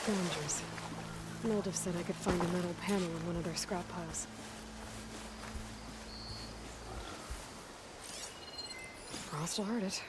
Scroungers. Mold said I could find a metal panel in one of their scrap piles. Frost will hurt it.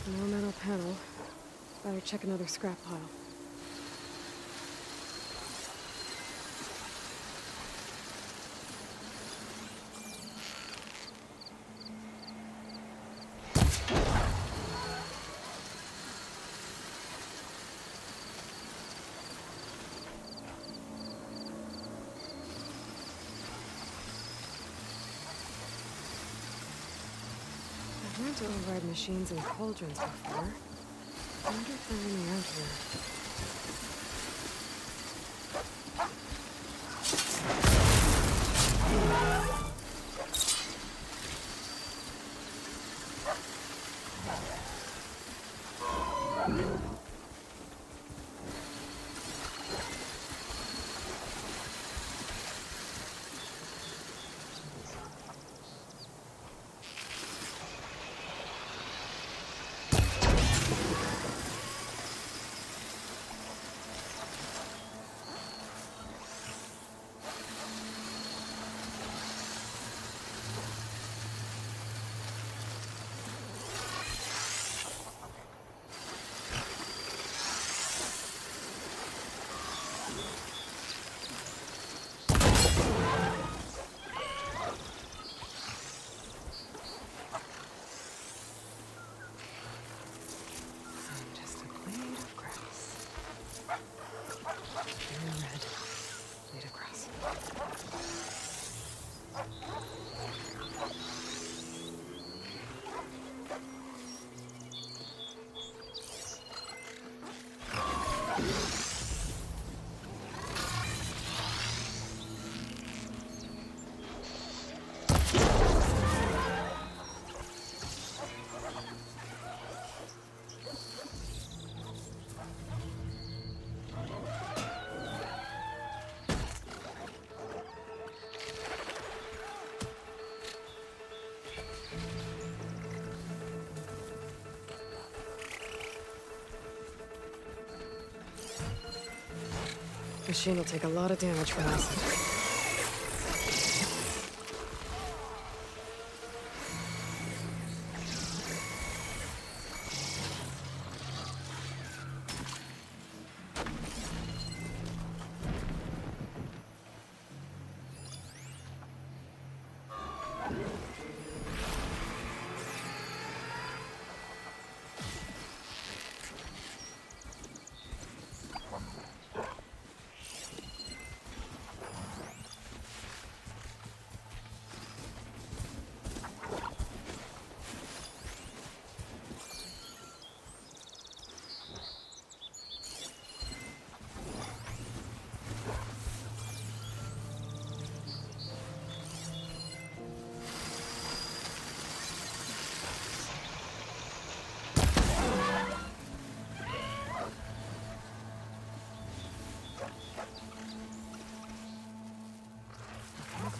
No metal panel. Better check another scrap pile. I've learned to override machines and cauldrons before. I wonder if they're only out here. Machine will take a lot of damage from acid.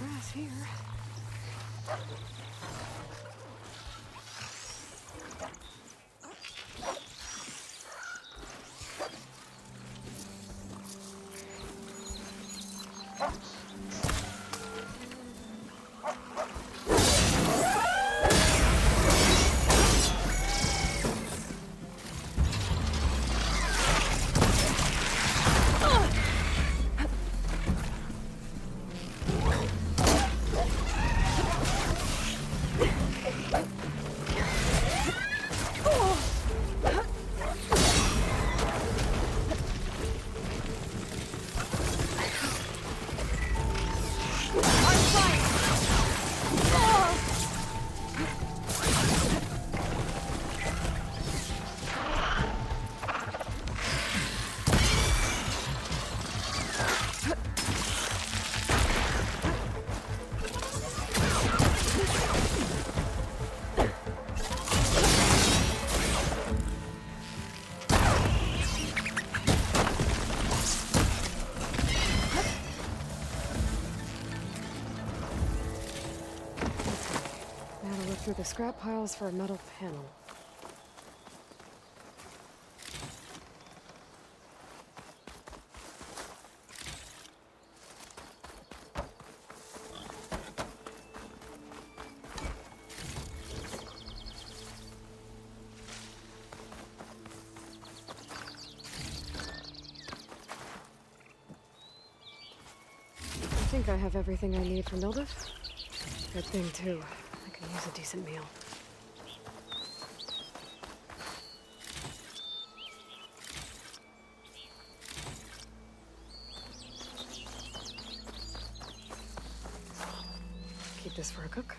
grass here. Through the scrap piles for a metal panel. I think I have everything I need for Mildif. Good thing, too. I could use a decent meal. Keep this for a cook.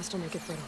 frost will make it brittle.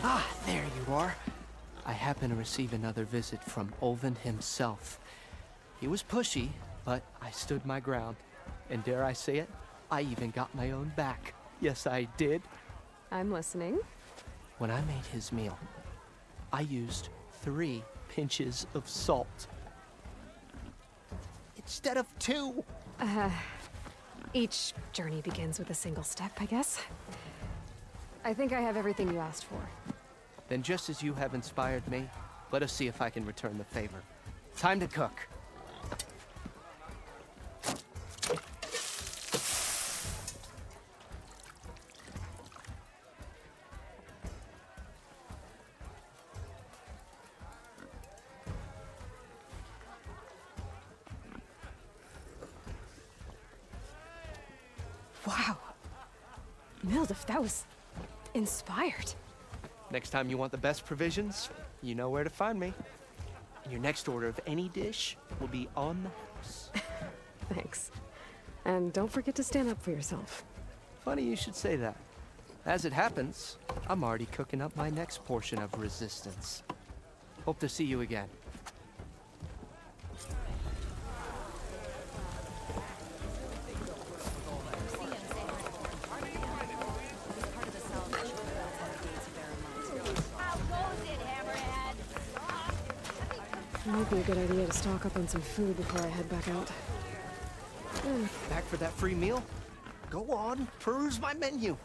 Ah, there you are. I happen to receive another visit from Olvin himself. He was pushy, but I stood my ground. And dare I say it, I even got my own back. Yes, I did. I'm listening. When I made his meal, I used 3 pinches of salt. Instead of 2. Each journey begins with a single step, I guess. I think I have everything you asked for. Then just as you have inspired me, let us see if I can return the favor. Time to cook. Wow. Mildif, that was inspired. Next time you want the best provisions, you know where to find me. And your next order of any dish will be on the house. Thanks. And don't forget to stand up for yourself. Funny you should say that. As it happens, I'm already cooking up my next portion of resistance. Hope to see you again. It might be a good idea to stock up on some food before I head back out. Back for that free meal? Go on, peruse my menu.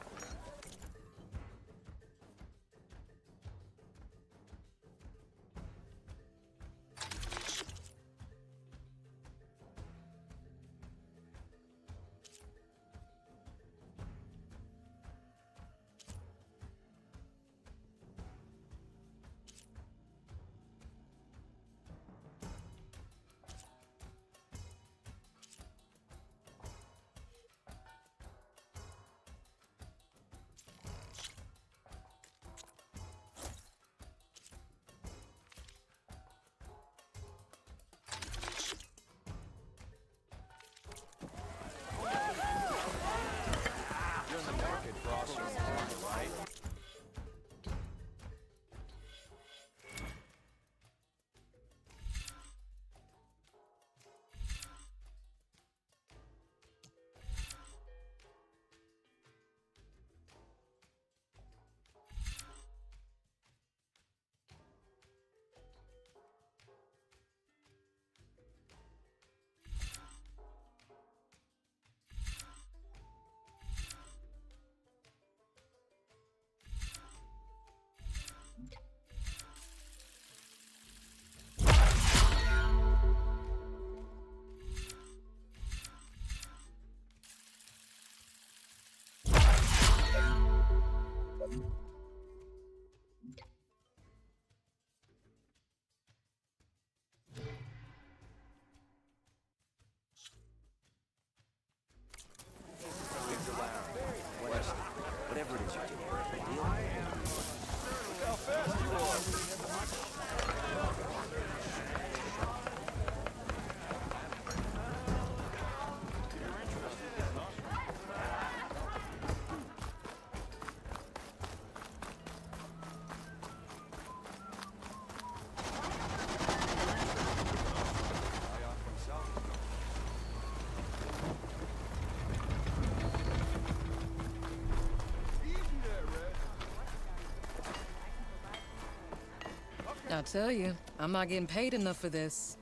I tell you, I'm not getting paid enough for this.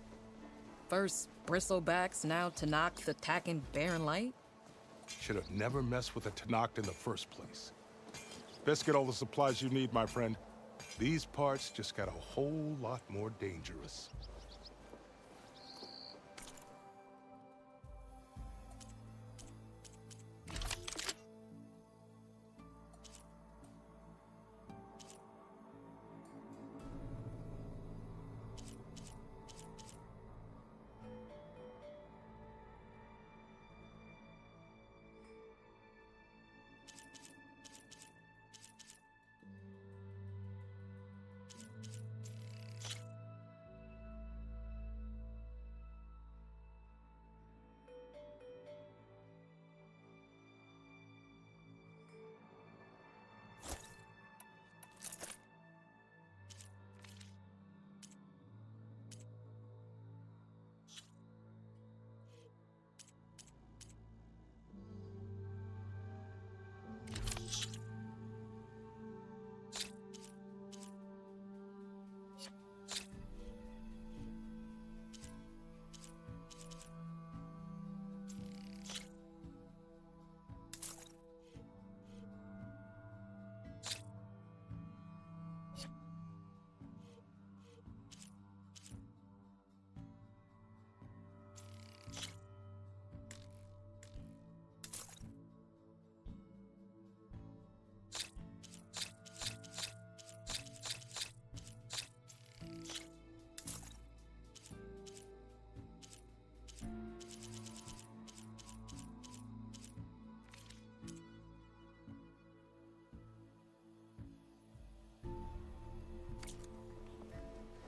First bristlebacks, now Tanakh attacking Barren Light. Should have never messed with a Tanakh in the first place. Best get all the supplies you need, my friend. These parts just got a whole lot more dangerous.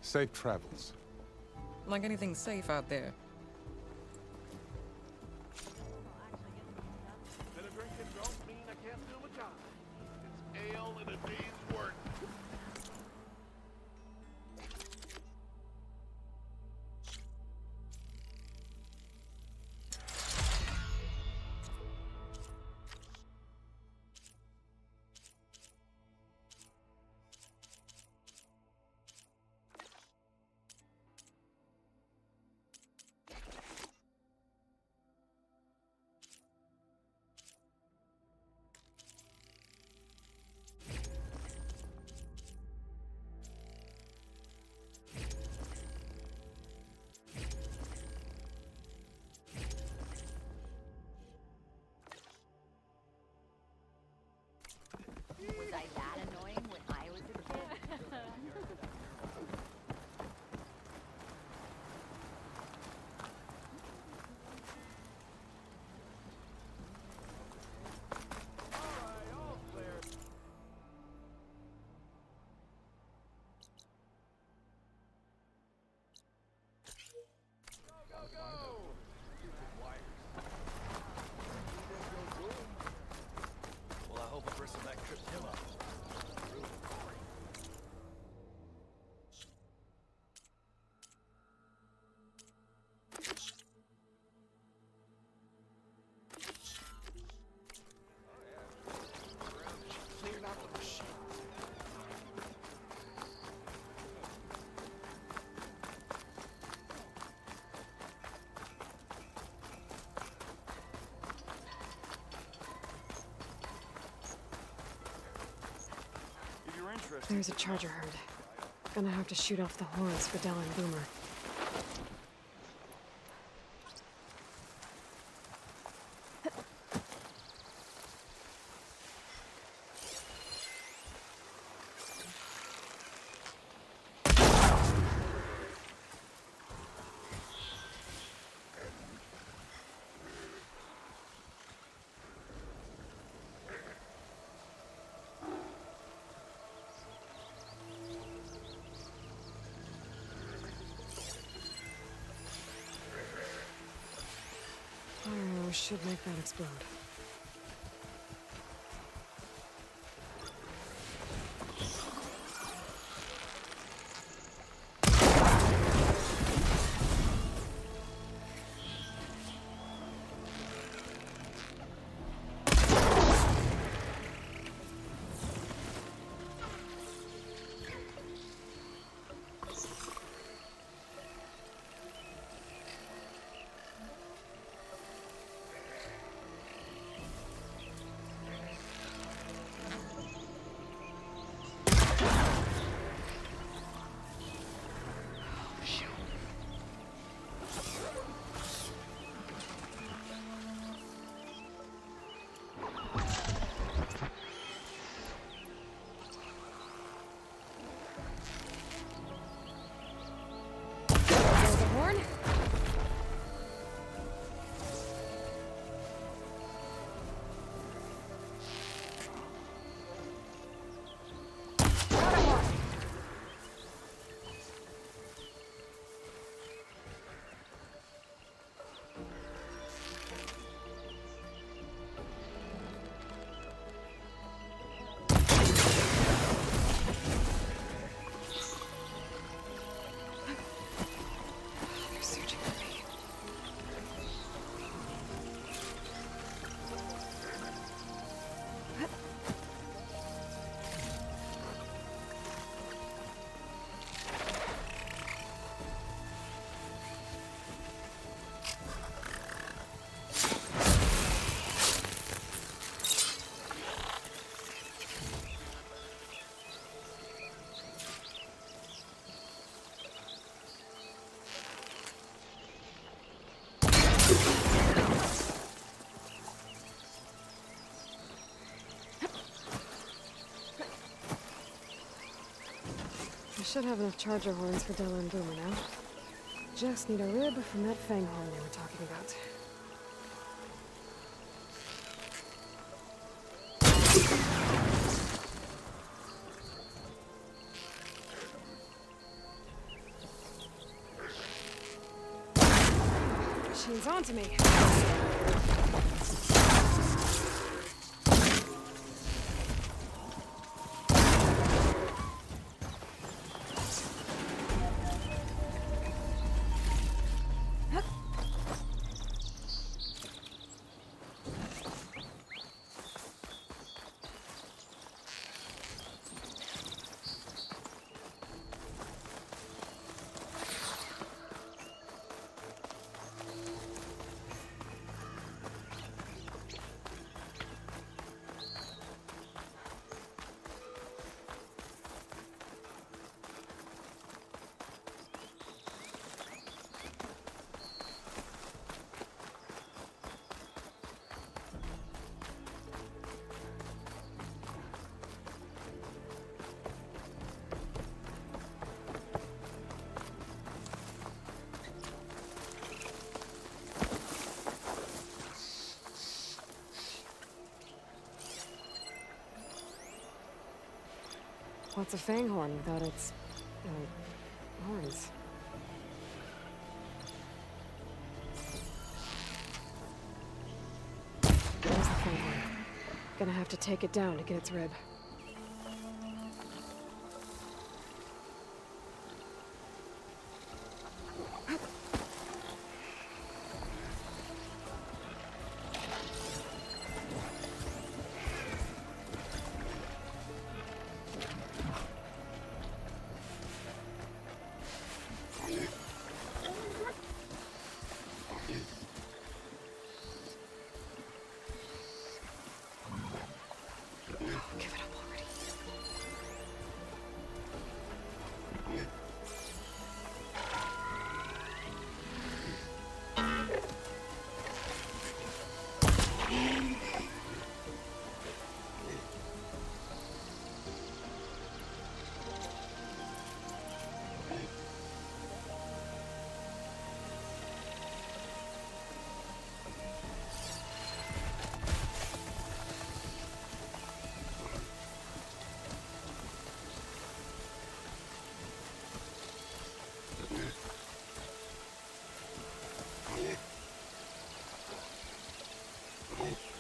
Safe travels. Like anything safe out there. That a drinking don't mean I can't do my job. It's ale and a day's work. Was I that annoying when I was a kid? Well, I hope a bristleback trips him up. Cleared out the machine. If you're interested. There's a charger herd. Gonna have to shoot off the horns for Dell and Boomer. Fire should make that explode. I should have enough charger horns for Della and Boomer now. Just need a rib from that fang horn they were talking about. Machine's onto me. What's a fang horn without its, horns? There's the fang horn. Gonna have to take it down to get its rib.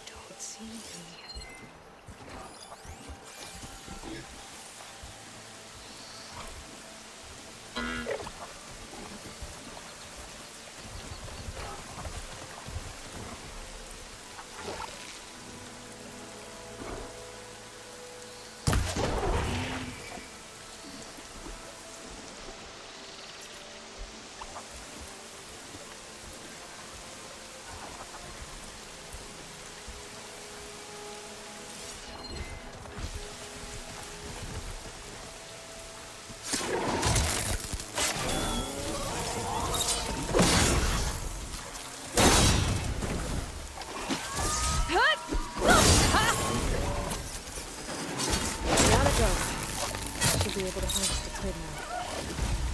Don't see me. Be able to harvest the kid now.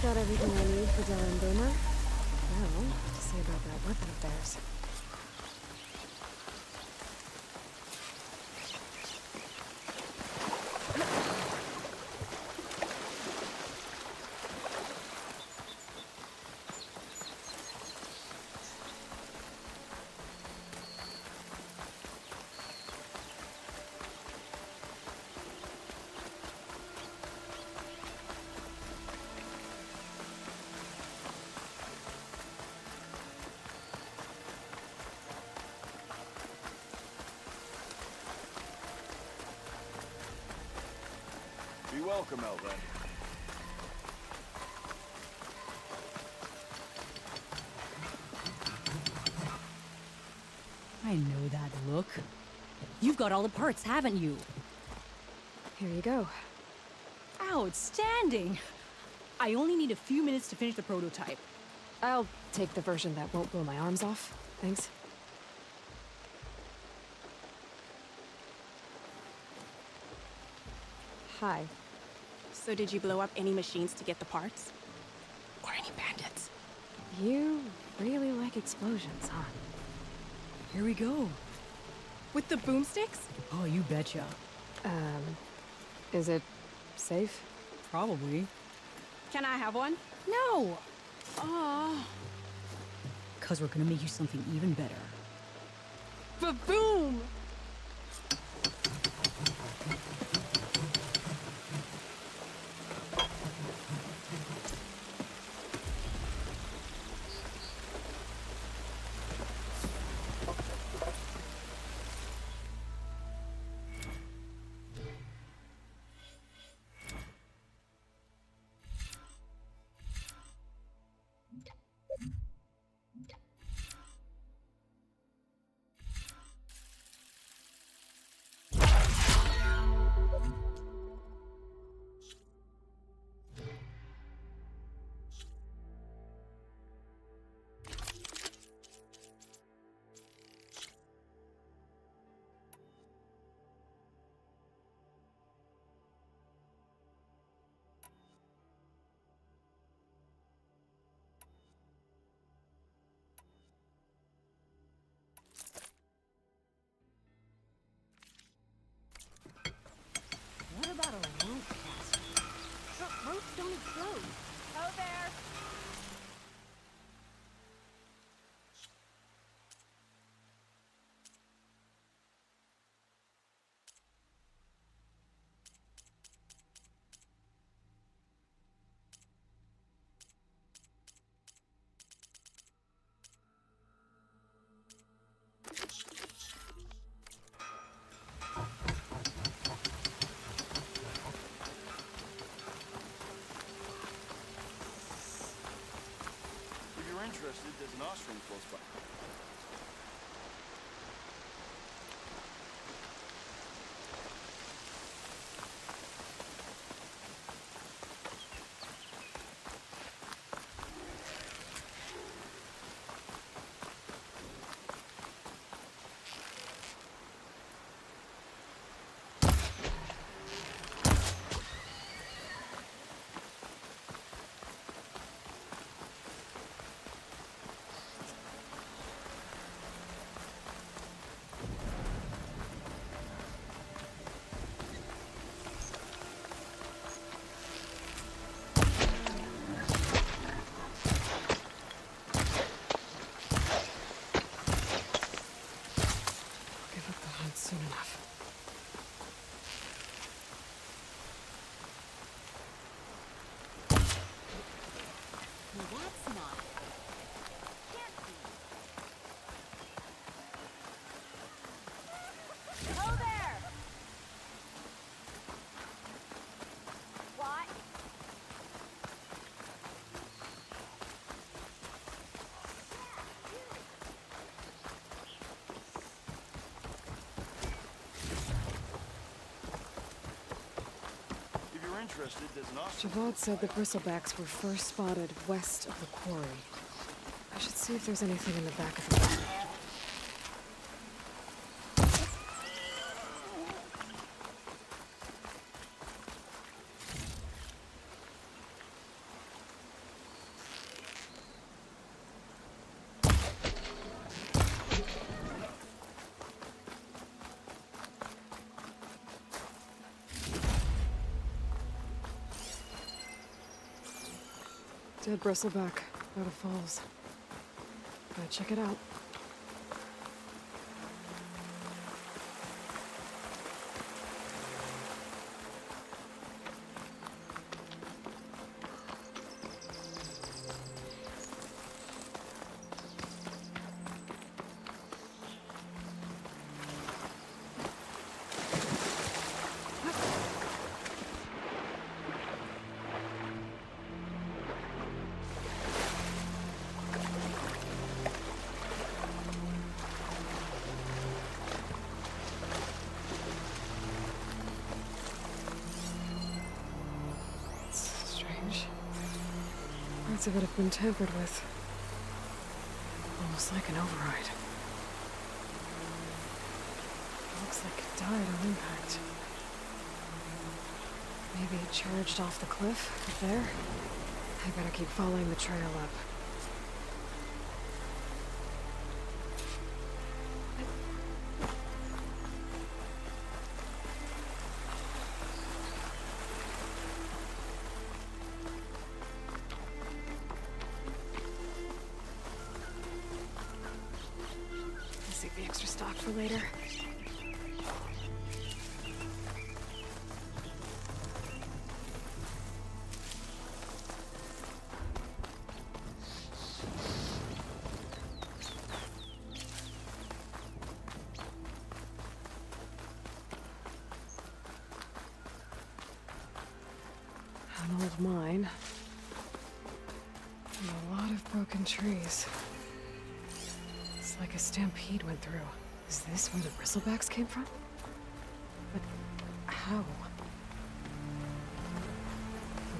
Got everything I need for Della and Boomer. Well, what to say about that weapon of theirs? Be welcome, Outlander. I know that look. You've got all the parts, haven't you? Here you go. Outstanding! I only need a few minutes to finish the prototype. I'll take the version that won't blow my arms off. Thanks. Hi. So did you blow up any machines to get the parts? Or any bandits? You really like explosions, huh? Here we go. With the boomsticks? Oh, you betcha. Is it safe? Probably. Can I have one? No! Aw. Cause we're gonna make you something even better. Ba-boom! What about a rope caster? But ropes don't explode. Oh, there! If you're interested, there's an ostrom close by. Give up the hunt soon enough. Well, that's not. Can't be. Oh, there! What? If you're interested, there's an ostrom. Javad said the bristlebacks were first spotted west of the quarry. I should see if there's anything in the back of the boat. Dead bristleback, out of falls. Gotta check it out. Parts of it have been tampered with. Almost like an override. Looks like it died on impact. Maybe it charged off the cliff up there? I better keep following the trail up. Save the extra stock for later. An old mine. And a lot of broken trees. It's like a stampede went through. Is this where the bristlebacks came from? But how?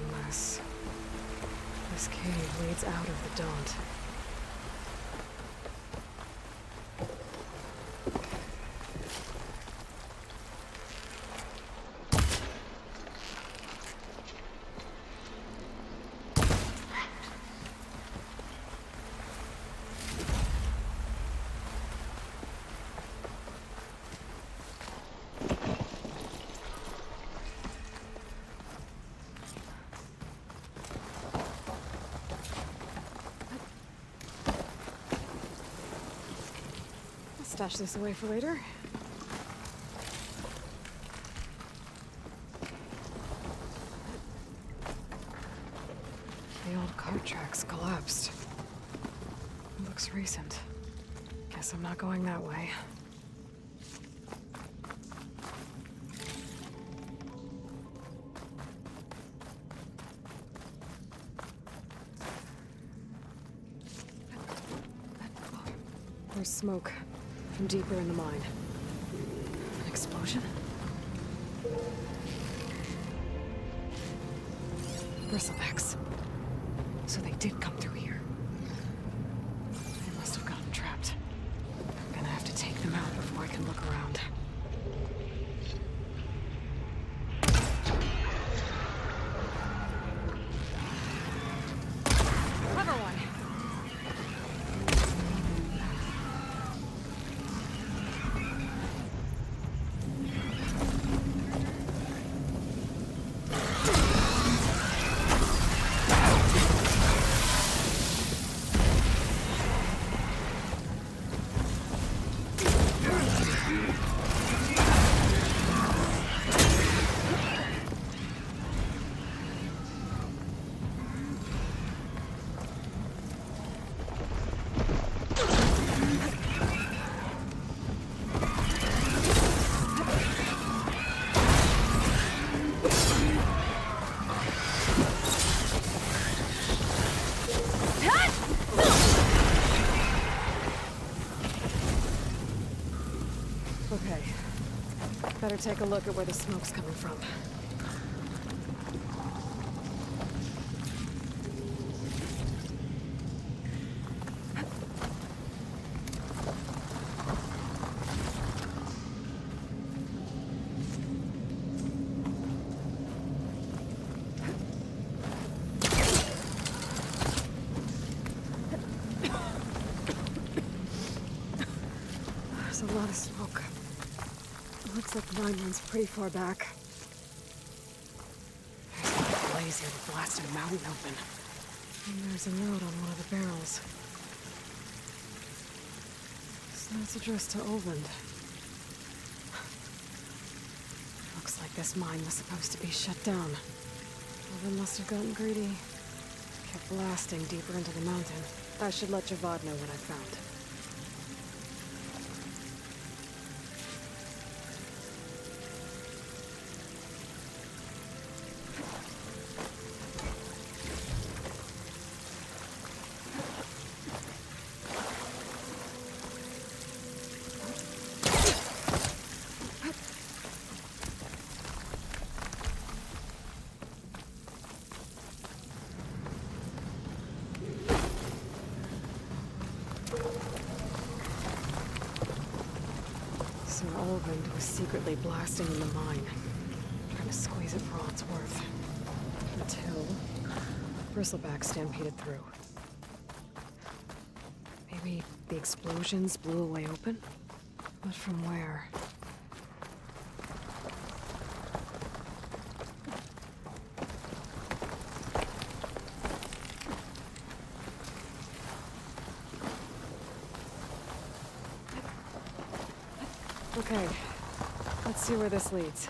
Unless this cave leads out of the Daunt. Stash this away for later. The old cart tracks collapsed. It looks recent. Guess I'm not going that way. There's smoke. From deeper in the mine. An explosion? Bristlebacks. So they did come through here. They must have gotten trapped. I'm gonna have to take them out before I can look around. Clever one. Okay. Better take a look at where the smoke's coming from. There's a lot of smoke. It looks like the mine runs pretty far back. There's a blaze here to blast a mountain open. And there's a note on one of the barrels. This note's addressed to Olvend. Looks like this mine was supposed to be shut down. Olvend must have gotten greedy. Kept blasting deeper into the mountain. I should let Javad know what I found. Sir Olvend was secretly blasting in the mine, trying to squeeze it for all it's worth. Until Bristleback stampeded through. Maybe the explosions blew a way open? But from where? Okay, let's see where this leads.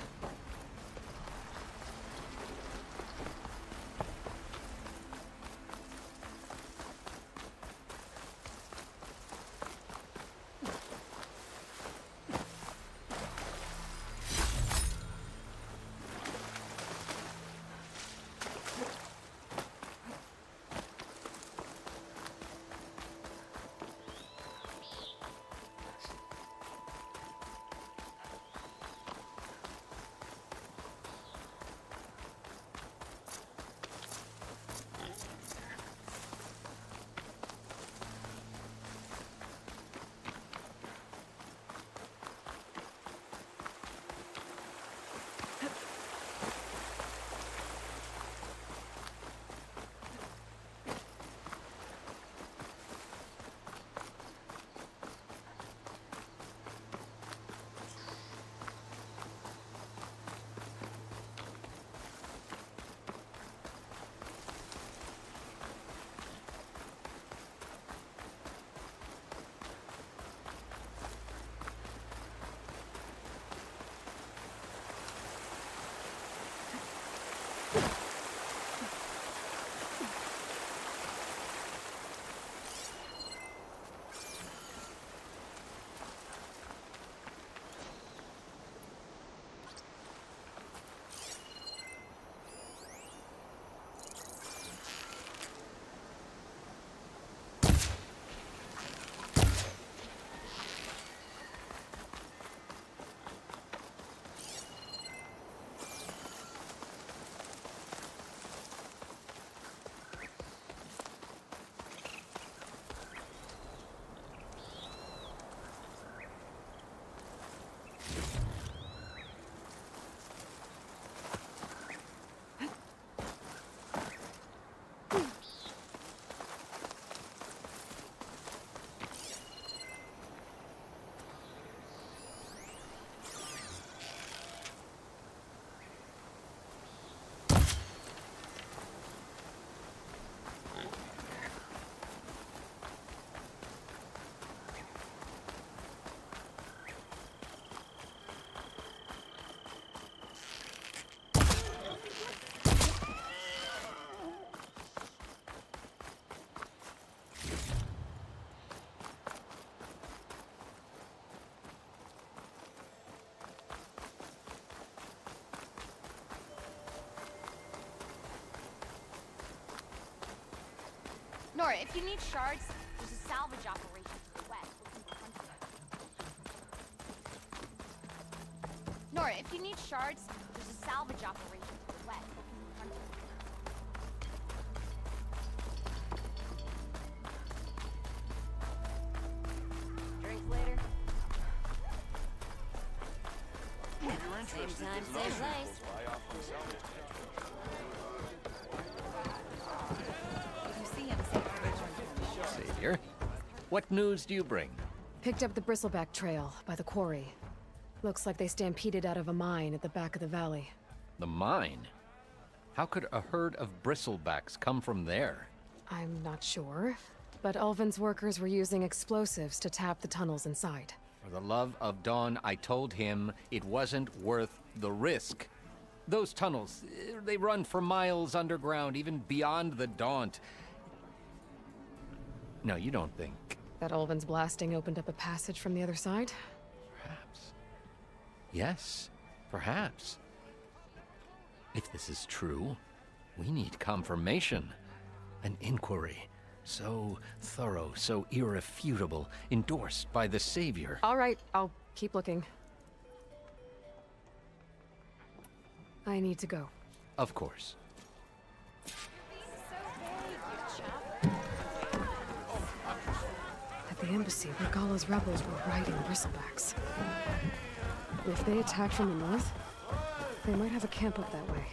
Nora, if you need shards, there's a salvage operation to the west. Looking for hunters. Nora, if you need shards, there's a salvage operation to the west. Looking for hunters. Drinks later. If you're interested, Same time, there's an same usher place. close by off on the salvage tank. Savior, what news do you bring? Picked up the Bristleback trail by the quarry. Looks like they stampeded out of a mine at the back of the valley. The mine? How could a herd of bristlebacks come from there? I'm not sure, but Ulvin's workers were using explosives to tap the tunnels inside. For the love of Dawn, I told him it wasn't worth the risk. Those tunnels, they run for miles underground, even beyond the Daunt. No, you don't think. That Ulvin's blasting opened up a passage from the other side? Perhaps. Yes, perhaps. If this is true, we need confirmation. An inquiry. So thorough, so irrefutable, endorsed by the Savior. All right, I'll keep looking. I need to go. Of course. At the embassy, Regala's rebels were riding bristlebacks. If they attack from the north, they might have a camp up that way.